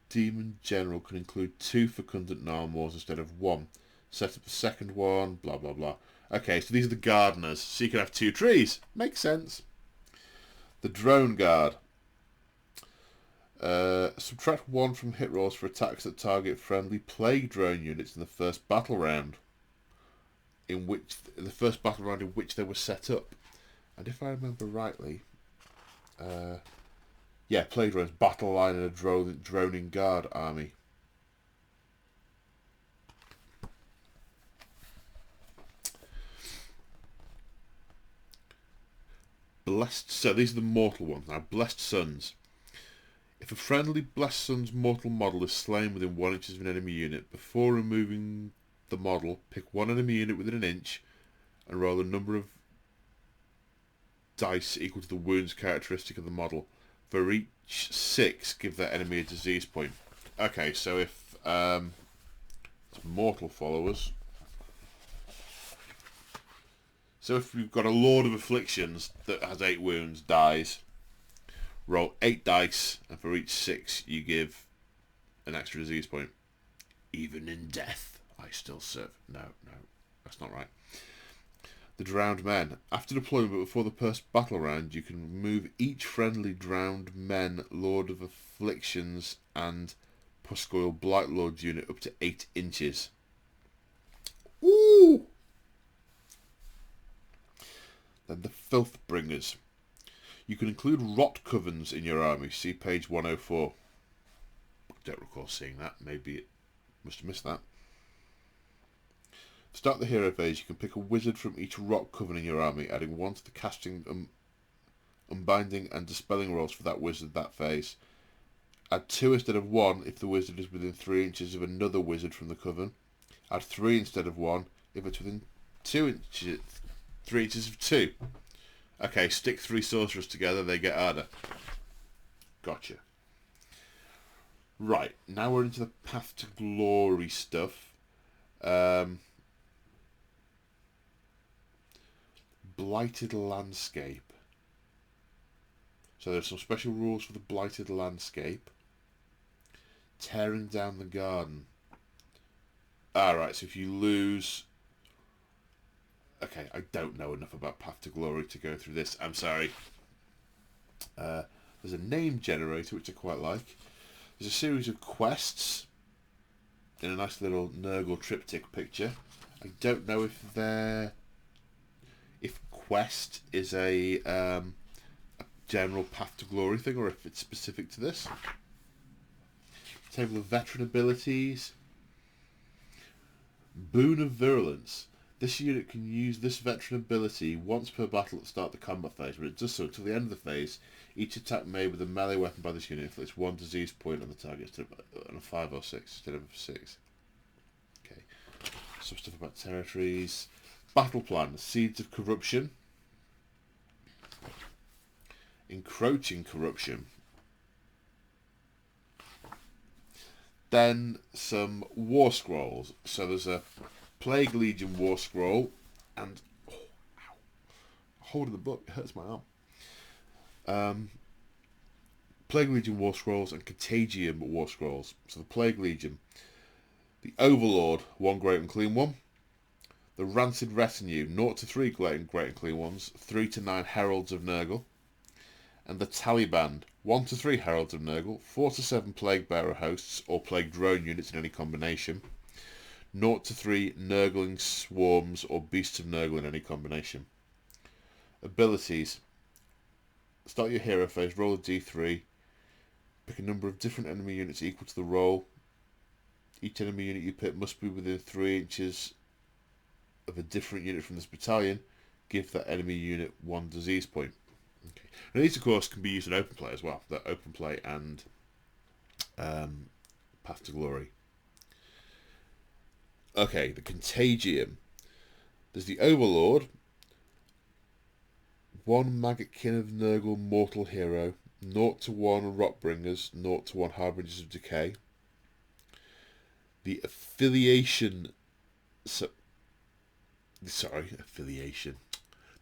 Demon General can include 2 Fecundant Gnarlmaws instead of 1. Set up the second one, blah blah blah. Okay, so these are the Gardeners, so you can have 2 trees. Makes sense. The Drone Guard. Subtract 1 from hit rolls for attacks that target friendly Plague Drone units in the first battle round. In the first battle round in which they were set up. And if I remember rightly, yeah, Plague Drones, Battle Line and a Droning Guard army. Blessed, so these are the mortal ones. Now, Blessed Sons. If a friendly Blessed Son's mortal model is slain within 1 inch of an enemy unit, before removing the model, pick one enemy unit within an inch and roll a number of dice equal to the wounds characteristic of the model. For each 6, give that enemy a disease point. Okay, so if it's mortal followers. So if you've got a Lord of Afflictions that has 8 wounds, dies, roll 8 dice, and for each 6 you give an extra disease point. Even in death, I still serve. No, that's not right. The Drowned Men. After deployment, but before the first battle round, you can move each friendly Drowned Men, Lord of Afflictions, and Puscoil Blight Lord unit up to 8 inches. Ooh! Then the Filth Bringers. You can include Rot Covens in your army. See page 104. Don't recall seeing that. Maybe it must have missed that. To start the hero phase, you can pick a wizard from each Rot Coven in your army, adding 1 to the casting, unbinding and dispelling rolls for that wizard that phase. Add 2 instead of 1 if the wizard is within 3 inches of another wizard from the coven. Add 3 instead of 1 if it's within 3 inches of 2. Okay, stick 3 sorcerers together, they get harder. Gotcha. Right, now we're into the Path to Glory stuff. Blighted Landscape. So there's some special rules for the Blighted Landscape. Tearing Down the Garden. Alright, so if you lose... Okay, I don't know enough about Path to Glory to go through this. I'm sorry. There's a name generator, which I quite like. There's a series of quests in a nice little Nurgle triptych picture. I don't know if they're... if quest is a general Path to Glory thing, or if it's specific to this. Table of Veteran Abilities. Boon of Virulence. This unit can use this veteran ability once per battle at the start of the combat phase, but it does so until the end of the phase. Each attack made with a melee weapon by this unit inflicts 1 disease point on the target on a 5 or 6 instead of a 6. Okay. Some stuff about territories. Battle Plan. Seeds of Corruption. Encroaching Corruption. Then some war scrolls. So there's a Plague Legion war scroll, and holding the book, it hurts my arm. Plague Legion war scrolls and Contagium war scrolls. So the Plague Legion, the Overlord, 1 Great and Clean 1. The Rancid Retinue, 0 to 3 Great and Clean 1s, 3 to 9 Heralds of Nurgle. And the Taliban, 1 to 3 Heralds of Nurgle, 4 to 7 Plague Bearer hosts or Plague Drone units in any combination, 0 to 3 Nurgling Swarms or Beasts of Nurgle in any combination. Abilities. Start your hero phase, roll a d3, pick a number of different enemy units equal to the roll. Each enemy unit you pick must be within 3 inches of a different unit from this battalion. Give that enemy unit 1 disease point. Okay. Now these, of course, can be used in open play as well. They're open play and Path to Glory. Okay, the Contagium. There's the Overlord, 1 Maggotkin of Nurgle mortal hero, 0 to 1 Rotbringers, 0 to 1 Harbingers of Decay. The Affiliation.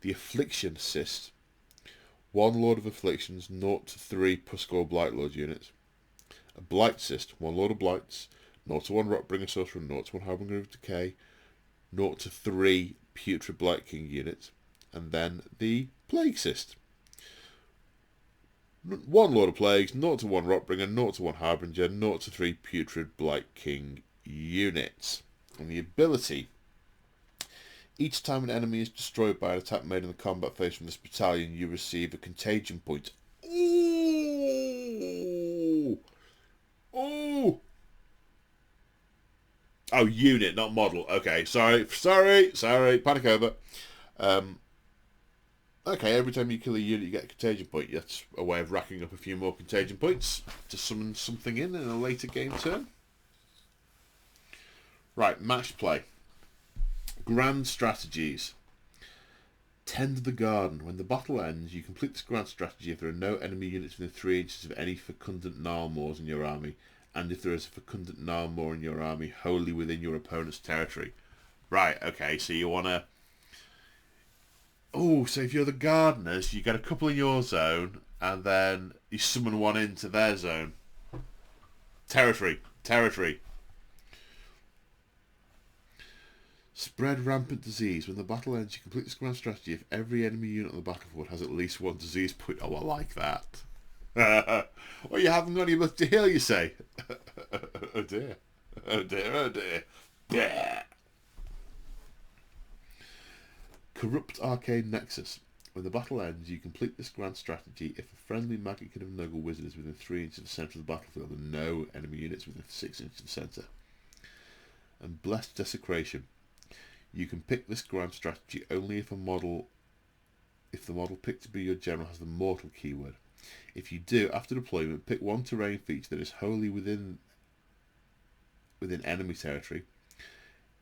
The Affliction Assist. 1 Lord of Afflictions, 0 to 3 Pusgoyle Blightlord units. A Blight Assist, 1 Lord of Blights, 0 to 1 Rotbringer Sorcerer, 0 to 1 Harbinger of Decay, 0 to 3 Putrid Blight King units. And then the Plague Assist. 1 Lord of Plagues, 0 to 1 Rotbringer, 0 to 1 Harbinger, 0 to 3 Putrid Blight King units. And the ability. Each time an enemy is destroyed by an attack made in the combat phase from this battalion, you receive a contagion point. Ooh! Ooh! Oh, unit, not model. Okay, sorry. Panic over. Okay, every time you kill a unit, you get a contagion point. That's a way of racking up a few more contagion points to summon something in a later game turn. Right, match play. Grand strategies. Tend the Garden. When the battle ends, you complete this grand strategy if there are no enemy units within 3 inches of any fecundant Gnarlmaws in your army, and if there is a fecundant Gnarlmaw in your army wholly within your opponent's territory. Right, okay, so you want to... Oh, so if you're the Gardeners, you get a couple in your zone, and then you summon one into their zone. Territory. Spread rampant disease. When the battle ends, you complete this grand strategy if every enemy unit on the battlefield has at least 1 disease point. Oh, I like that. Well, you haven't got any ability to heal, you say? Oh dear. Yeah. Corrupt Arcane Nexus. When the battle ends, you complete this grand strategy if a friendly Maggotkin of Nurgle wizard is within 3 inches of the centre of the battlefield and no enemy units within 6 inches of the centre. And Blessed Desecration. You can pick this grand strategy only if the model picked to be your general has the mortal keyword. If you do, after deployment, pick 1 terrain feature that is wholly within enemy territory.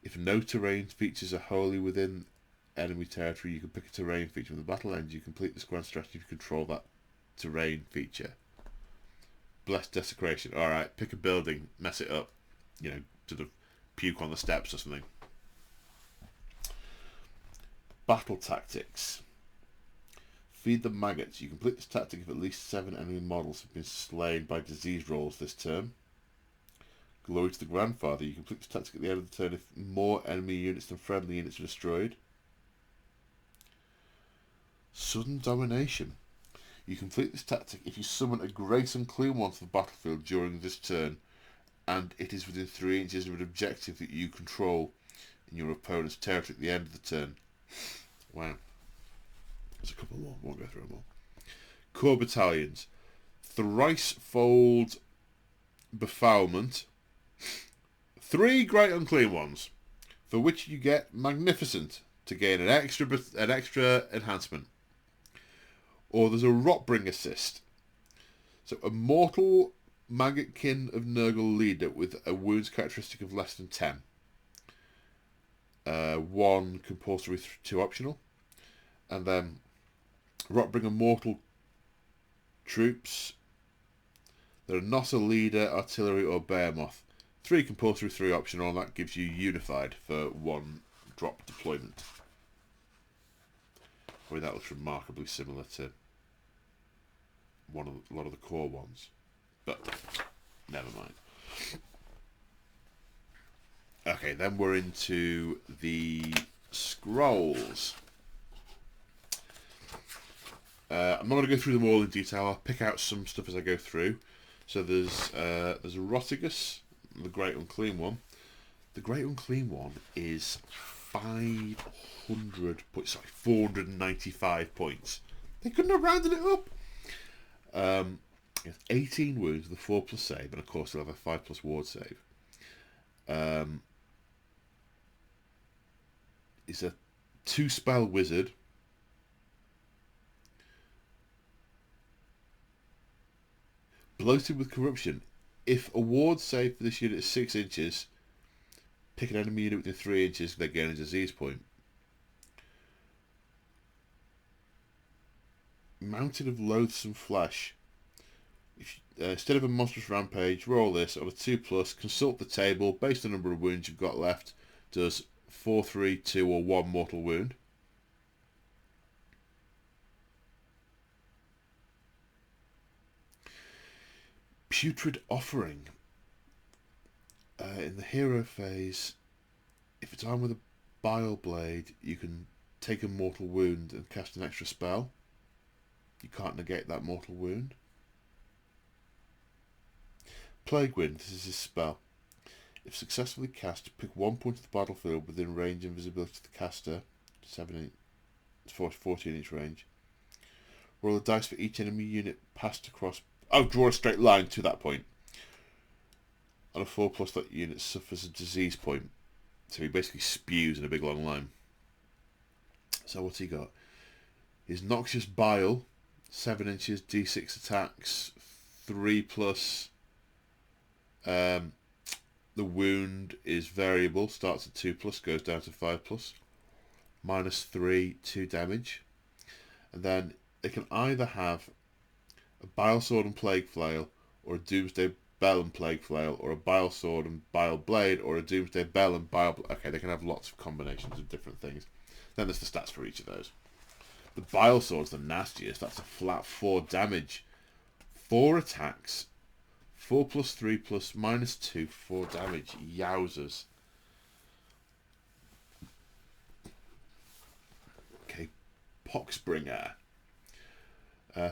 If no terrain features are wholly within enemy territory, you can pick a terrain feature. When the battle ends, you complete this grand strategy if you control that terrain feature. Blessed Desecration. Alright, pick a building, mess it up. Sort of puke on the steps or something. Battle Tactics. Feed the Maggots. You complete this tactic if at least 7 enemy models have been slain by disease rolls this turn. Glory to the Grandfather. You complete this tactic at the end of the turn if more enemy units than friendly units are destroyed. Sudden Domination. You complete this tactic if you summon a Great and Clean one to the battlefield during this turn, and it is within 3 inches of an objective that you control in your opponent's territory at the end of the turn. Wow. There's a couple more. Won't go through them all. Core Battalions. Thricefold Befoulment. 3 Great Unclean ones, for which you get Magnificent to gain an extra enhancement. Or there's a Rotbring Assist. So a mortal Maggotkin of Nurgle leader with a wounds characteristic of less than 10. 1 compulsory, 2 optional. And then Rotbringer mortal troops that are not a leader, artillery or behemoth. 3 compulsory, 3 optional, and that gives you unified for 1 drop deployment. I mean, that looks remarkably similar to a lot of the core ones, but never mind. Okay, then we're into the scrolls. I'm not going to go through them all in detail. I'll pick out some stuff as I go through. So there's Aeronautica, the Great Unclean one. The Great Unclean one is 495 points. They couldn't have rounded it up. It has 18 wounds with a 4+ save, and of course they'll have a 5+ ward save. It's a 2-spell wizard. Bloated with corruption. If a ward save for this unit is 6 inches, pick an enemy unit within 3 inches, they gain a disease point. Mountain of Loathsome Flesh. Instead of a monstrous rampage, roll this on a 2+, consult the table, based on the number of wounds you've got left, does 4, 3, 2 or 1 mortal wound. Putrid Offering. In the hero phase, if it's armed with a bile blade, you can take a mortal wound and cast an extra spell. You can't negate that mortal wound. Plague Wind. This is his spell. If successfully cast, pick 1 point of the battlefield within range and visibility of the caster. 14-inch range. Roll a dice for each enemy unit passed across. Oh, draw a straight line to that point. On a 4+, that unit suffers a disease point. So he basically spews in a big long line. So what's he got? His Noxious Bile, 7 inches, D6 attacks, 3+. The wound is variable, starts at 2+, goes down to 5+. -3, 2 damage. And then they can either have a Bile Sword and Plague Flail, or a Doomsday Bell and Plague Flail, or a Bile Sword and Bile Blade, or a Doomsday Bell and Bile... Okay, they can have lots of combinations of different things. Then there's the stats for each of those. The Bile Sword's the nastiest. That's a flat 4 damage. 4 attacks. 4+, 3+, -2, 4 damage. Yowzers. Okay, Poxbringer.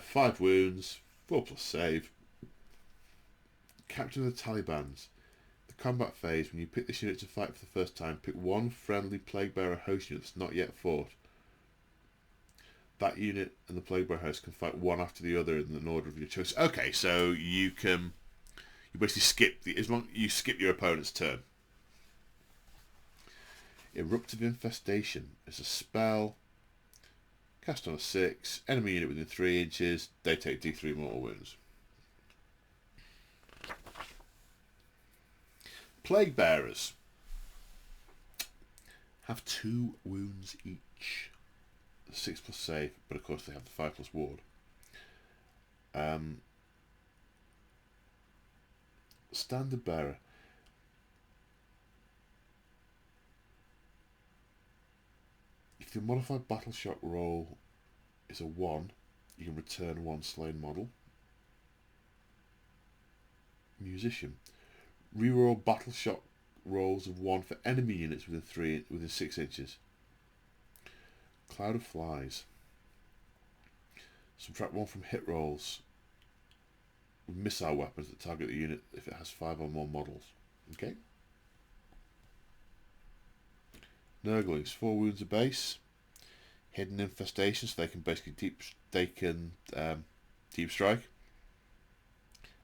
5 wounds, 4+ save. Captain of the Talibans. The combat phase, when you pick this unit to fight for the first time, pick 1 friendly Plaguebearer host unit that's not yet fought. That unit and the Plaguebearer host can fight one after the other in an order of your choice. Okay, so you basically skip as long you skip your opponent's turn. Eruptive Infestation is a spell. Cast on a 6. Enemy unit within 3 inches. They take D3 mortal wounds. Plague Bearers have 2 wounds each. 6+ save, but of course they have the 5+ ward. Standard Bearer. If the modified battle shock roll is a 1, you can return 1 slain model. Musician. Reroll battle shock rolls of 1 for enemy units within 6 inches. Cloud of Flies. Subtract 1 from hit rolls with missile weapons that target the unit if it has 5 or more models. Okay. Nurglings, 4 wounds a base. Hidden Infestation, so they can basically deep strike.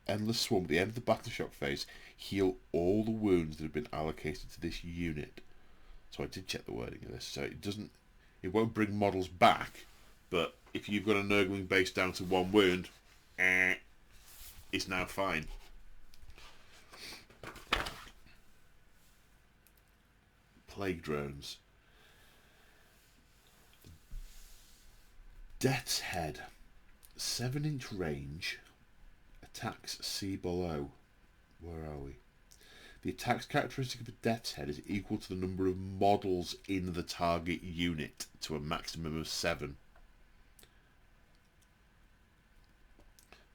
Endless Swarm. At the end of the battle shock phase, heal all the wounds that have been allocated to this unit. So I did check the wording of this. So it won't bring models back, but if you've got a Nurgling base down to 1 wound, it's now fine. Plague Drones. Death's Head. 7-inch range. Attacks C below. Where are we? The attack's characteristic of a Death's Head is equal to the number of models in the target unit to a maximum of 7.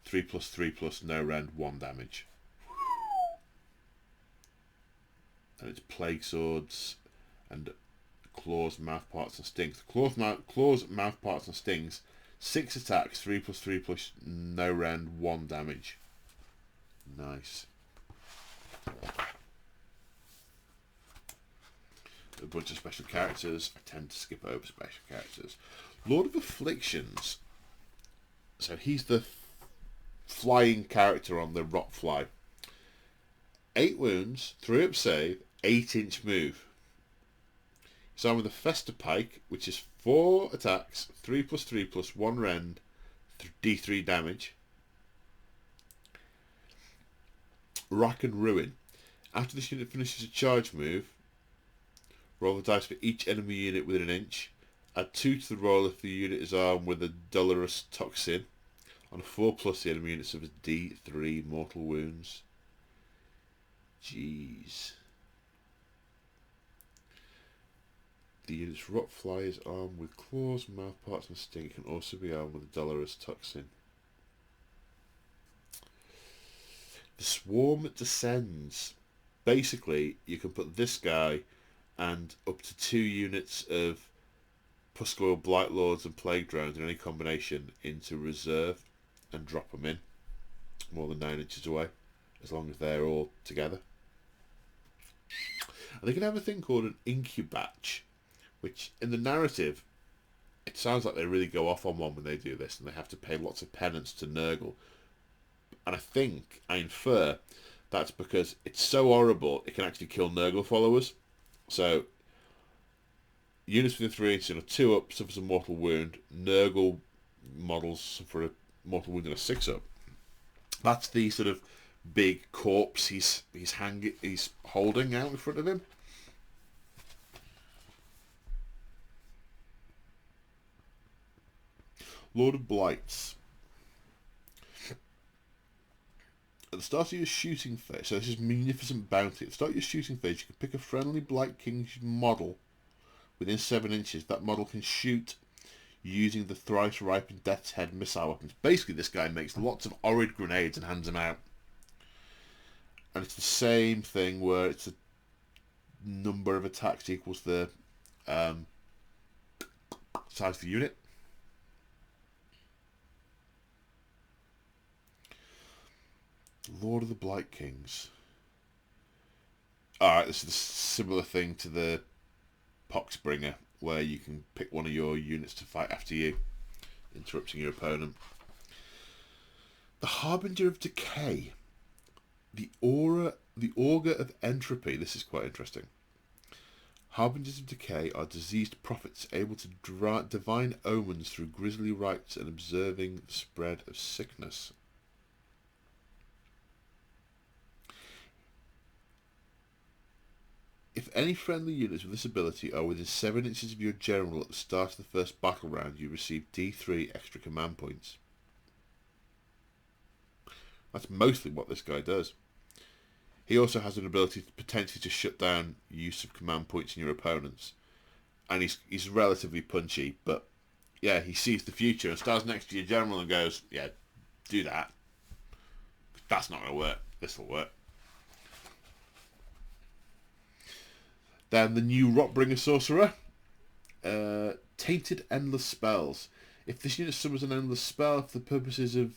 3+3+, no rend, 1 damage. And it's Plague Swords and Claws, Mouth Parts and Stings. Claws, Mouth Parts and Stings. 6 attacks, 3+3+, no rend, 1 damage. Nice. A bunch of special characters. I tend to skip over special characters. Lord of Afflictions. So he's the flying character on the Rotfly. 8 wounds, 3 up save, 8-inch move. He's armed with a Fester Pike, which is 4 attacks, 3+3+, 1 rend, D3 damage. Rack and Ruin. After this unit finishes a charge move, roll the dice for each enemy unit within an inch. Add 2 to the roll if the unit is armed with a Dolorous Toxin. On a 4+, the enemy unit suffers D3 mortal wounds. Jeez. The unit's Rotfly is armed with claws, mouth parts and sting. It can also be armed with a Dolorous Toxin. The Swarm descends. Basically, you can put this guy and up to 2 units of Puscoil Blightlords and Plague Drones in any combination into reserve and drop them in more than 9 inches away, as long as they're all together. And they can have a thing called an Incubatch, which in the narrative, it sounds like they really go off on one when they do this, and they have to pay lots of penance to Nurgle. And I infer that's because it's so horrible it can actually kill Nurgle followers. So units within 3 inches and a 2 up suffers a mortal wound. Nurgle models suffer a mortal wound and a 6 up. That's the sort of big corpse he's holding out in front of him. Lord of Blights. At the start of your shooting phase, so this is Munificent Bounty. At the start of your shooting phase, you can pick a friendly Blight King's model within 7 inches. That model can shoot using the thrice ripened Death's Head missile weapons. Basically, this guy makes lots of Orid grenades and hands them out. And it's the same thing where it's a number of attacks equals the size of the unit. Lord of the Blight Kings. Alright, this is a similar thing to the Poxbringer, where you can pick one of your units to fight after you, interrupting your opponent. The Harbinger of Decay. The Augur of Entropy. This is quite interesting. Harbingers of Decay are diseased prophets able to divine omens through grisly rites and observing the spread of sickness. If any friendly units with this ability are within 7 inches of your general at the start of the first battle round, you receive D3 extra command points. That's mostly what this guy does. He also has an ability potentially to shut down use of command points in your opponents. And he's relatively punchy, but yeah, he sees the future and stands next to your general and goes, yeah, do that. That's not going to work. This will work. Then the new Rotbringer Sorcerer. Tainted Endless Spells. If this unit summons an endless spell for the purposes of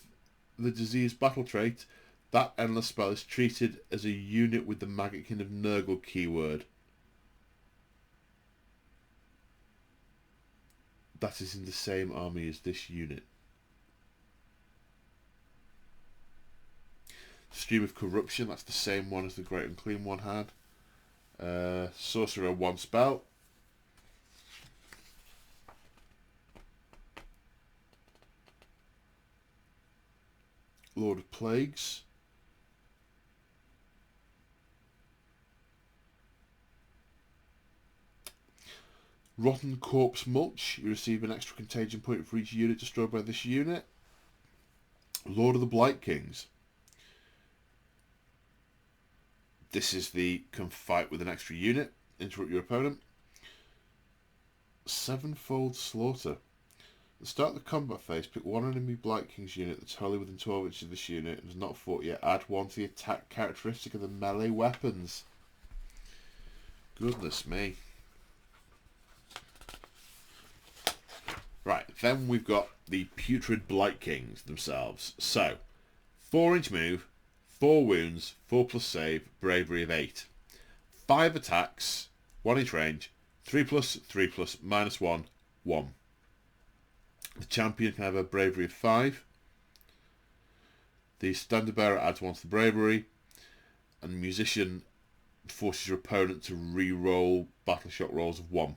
the disease battle trait, that endless spell is treated as a unit with the Maggotkin of Nurgle keyword. That is in the same army as this unit. Stream of Corruption, that's the same one as the Great Unclean one had. Sorcerer 1 spell. Lord of Plagues. Rotten Corpse Mulch. You receive an extra contagion point for each unit destroyed by this unit. Lord of the Blight Kings. This is the come fight with an extra unit, interrupt your opponent. Sevenfold Slaughter. At the start of the combat phase, pick one enemy Blight King's unit that's wholly within 12 inches of this unit and has not fought yet. Add one to the attack characteristic of the melee weapons. Goodness me. Right, then we've got the Putrid Blight Kings themselves. So, 4-inch move, 4 wounds, 4+ save, bravery of 8. 5 attacks, 1-inch range, 3+, 3+, -1, 1. The champion can have a bravery of 5. The standard bearer adds 1 to the bravery. And the musician forces your opponent to re-roll battle shock rolls of 1.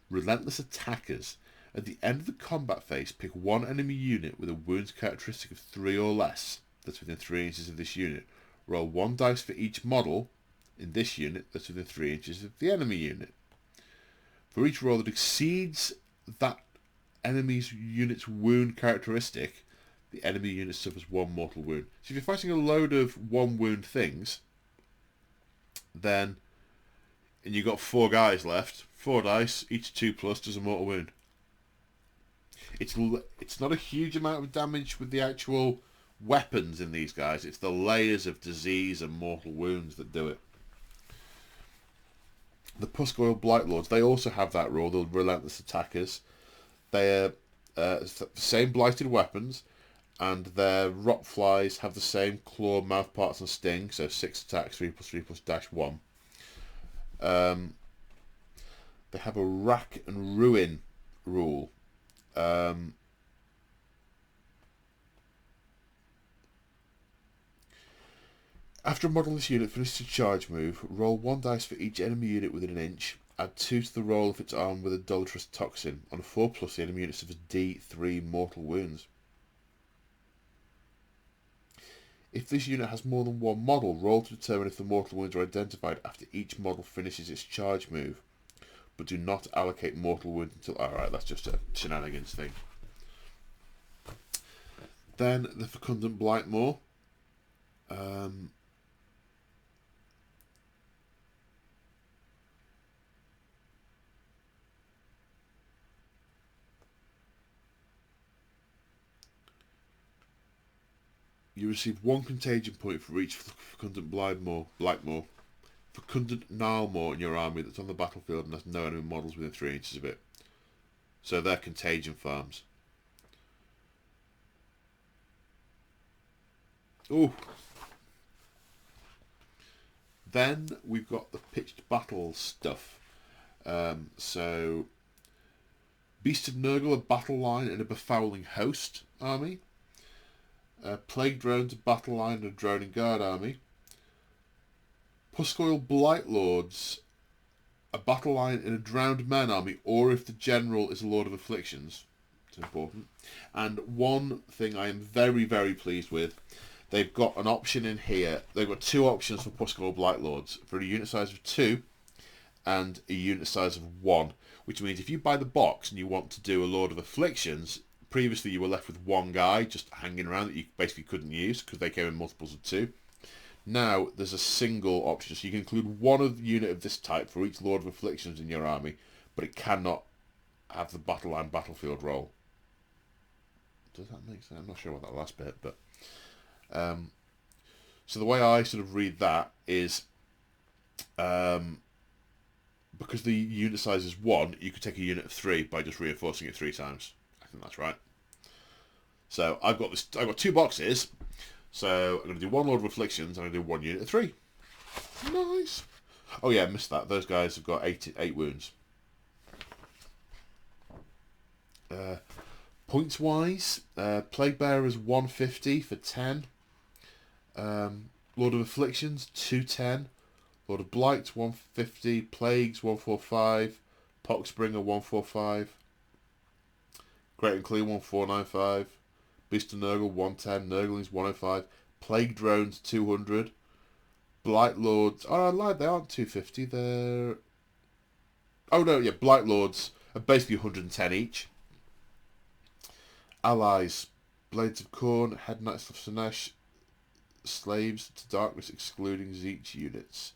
Relentless Attackers. At the end of the combat phase, pick one enemy unit with a wounds characteristic of 3 or less that's within 3 inches of this unit. Roll 1 dice for each model in this unit that's within 3 inches of the enemy unit. For each roll that exceeds that enemy's unit's wound characteristic, the enemy unit suffers 1 mortal wound. So if you're fighting a load of 1 wound things, then, and you've got 4 guys left, 4 dice, each 2+ does a mortal wound. It's not a huge amount of damage with the actual weapons in these guys. It's the layers of disease and mortal wounds that do it. The Puscoil Blightlords, they also have that rule, the Relentless Attackers. They're the same blighted weapons, and their rot flies have the same claw, mouth parts, and sting, so 6 attacks, 3+3+-1. They have a rack and ruin rule. After a model in this unit finishes a charge move, roll 1 dice for each enemy unit within an inch. Add 2 to the roll if it's armed with a Dolatrous Toxin. On a 4+, the enemy unit suffers D3 mortal wounds. If this unit has more than 1 model, roll to determine if the mortal wounds are identified after each model finishes its charge move. But do not allocate mortal wounds until... Alright, that's just a shenanigans thing. Then the Fecundant Blightmoor. You receive 1 contagion point for each Fecundant Blightmoor. Fecundant Gnarlmoor in your army that's on the battlefield and has no enemy models within 3 inches of it. So they're contagion farms. Ooh. Then we've got the pitched battle stuff. So Beast of Nurgle, a battle line and a befouling host army. Plague Drones, a battle line and a droning guard army. Puscoil Blightlords, a battle line in a drowned men army, or if the general is a Lord of Afflictions. It's important. And one thing I am very, very pleased with, they've got an option in here. They've got 2 options for Puscoil Blightlords, for a unit size of 2 and a unit size of 1, which means if you buy the box and you want to do a Lord of Afflictions, previously you were left with 1 guy just hanging around that you basically couldn't use because they came in multiples of 2. Now there's a single option, so you can include 1 unit of this type for each Lord of Afflictions in your army, but it cannot have the battle line battlefield role. Does that make sense? I'm not sure what that last bit, but so the way I sort of read that is because the unit size is 1, you could take a unit of 3 by just reinforcing it 3 times. I think that's right. So I've got 2 boxes. So I'm going to do 1 Lord of Afflictions, and I'm going to do 1 unit of 3. Nice. Oh yeah, I missed that. Those guys have got 8 wounds. Points wise, Plague Bearer is 150 for 10. Lord of Afflictions 210. Lord of Blight 150. Plagues 145. Poxbringer 145. Great and Clean 1495. Beast of Nurgle 110. Nurglings 105. Plague Drones 200. Blight Lords... Oh, I lied, they aren't 250. They're... Oh no, yeah, Blight Lords are basically 110 each. Allies: Blades of Corn, Head Knights of Sinesh, slaves to darkness, excluding Zeech units.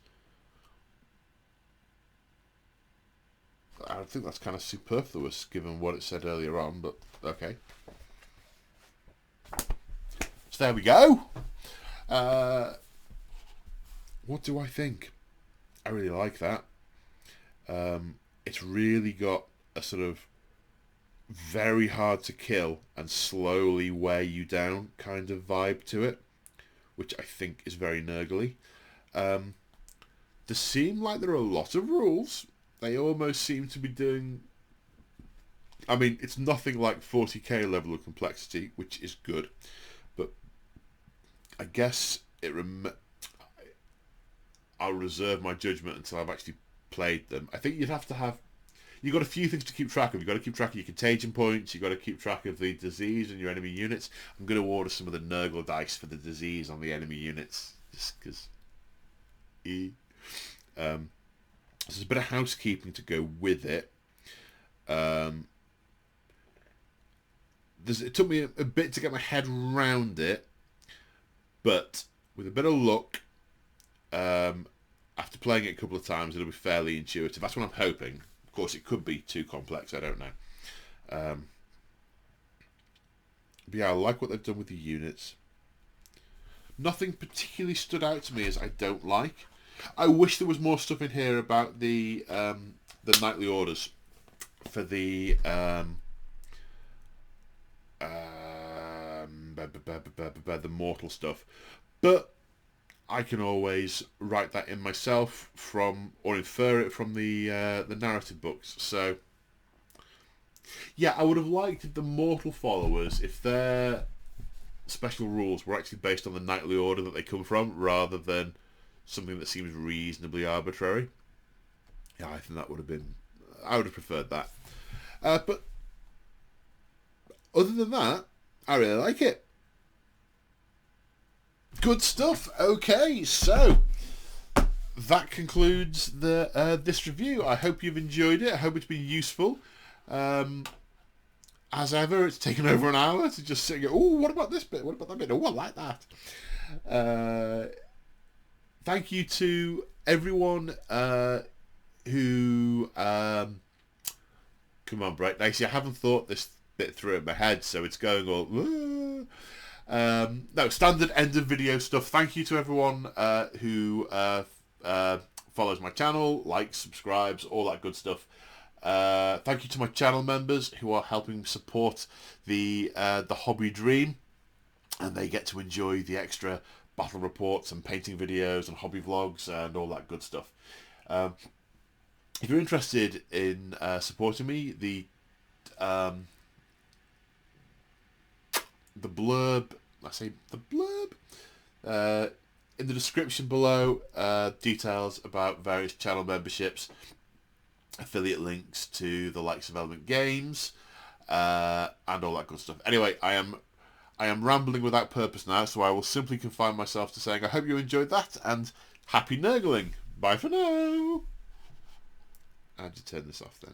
I think that's kind of superfluous given what it said earlier on, but okay. So there we go. What do I think? I really like that. It's really got a sort of very hard to kill and slowly wear you down kind of vibe to it, which I think is very Nurgle-y. There seem like there are a lot of rules. They almost seem to be doing... I mean, it's nothing like 40k level of complexity, which is good. But I guess I'll reserve my judgment until I've actually played them. I think you'd have to have... You've got a few things to keep track of. You've got to keep track of your contagion points. You've got to keep track of the disease and your enemy units. I'm going to order some of the Nurgle dice for the disease on the enemy units. Just because... So there's a bit of housekeeping to go with it. It took me a bit to get my head around it, but with a bit of luck, after playing it a couple of times, it'll be fairly intuitive. That's what I'm hoping. Of course, it could be too complex. I don't know. But yeah, I like what they've done with the units. Nothing particularly stood out to me as I don't like. I wish there was more stuff in here about the knightly orders for the mortal stuff, but I can always write that in myself or infer it from the narrative books. So yeah, I would have liked if the mortal followers, if their special rules were actually based on the knightly order that they come from, rather than something that seems reasonably arbitrary. Yeah, I think that would have been... I would have preferred that. But other than that, I really like it. Good stuff. Okay, so that concludes this review. I hope you've enjoyed it. I hope it's been useful. As ever, it's taken over an hour to just sit and go, oh, what about this bit? What about that bit? Oh, I like that. Thank you to everyone who... come on, Bright Dicey. I haven't thought this bit through in my head, so it's going all... no, standard end of video stuff. Thank you to everyone who follows my channel, likes, subscribes, all that good stuff. Thank you to my channel members who are helping support the hobby dream, and they get to enjoy the extra battle reports and painting videos and hobby vlogs and all that good stuff. If you're interested in supporting me, the blurb, in the description below, details about various channel memberships, affiliate links to the likes of Element Games, and all that good stuff. Anyway, I am rambling without purpose now, so I will simply confine myself to saying I hope you enjoyed that, and happy Nurgling. Bye for now. How'd you turn this off then?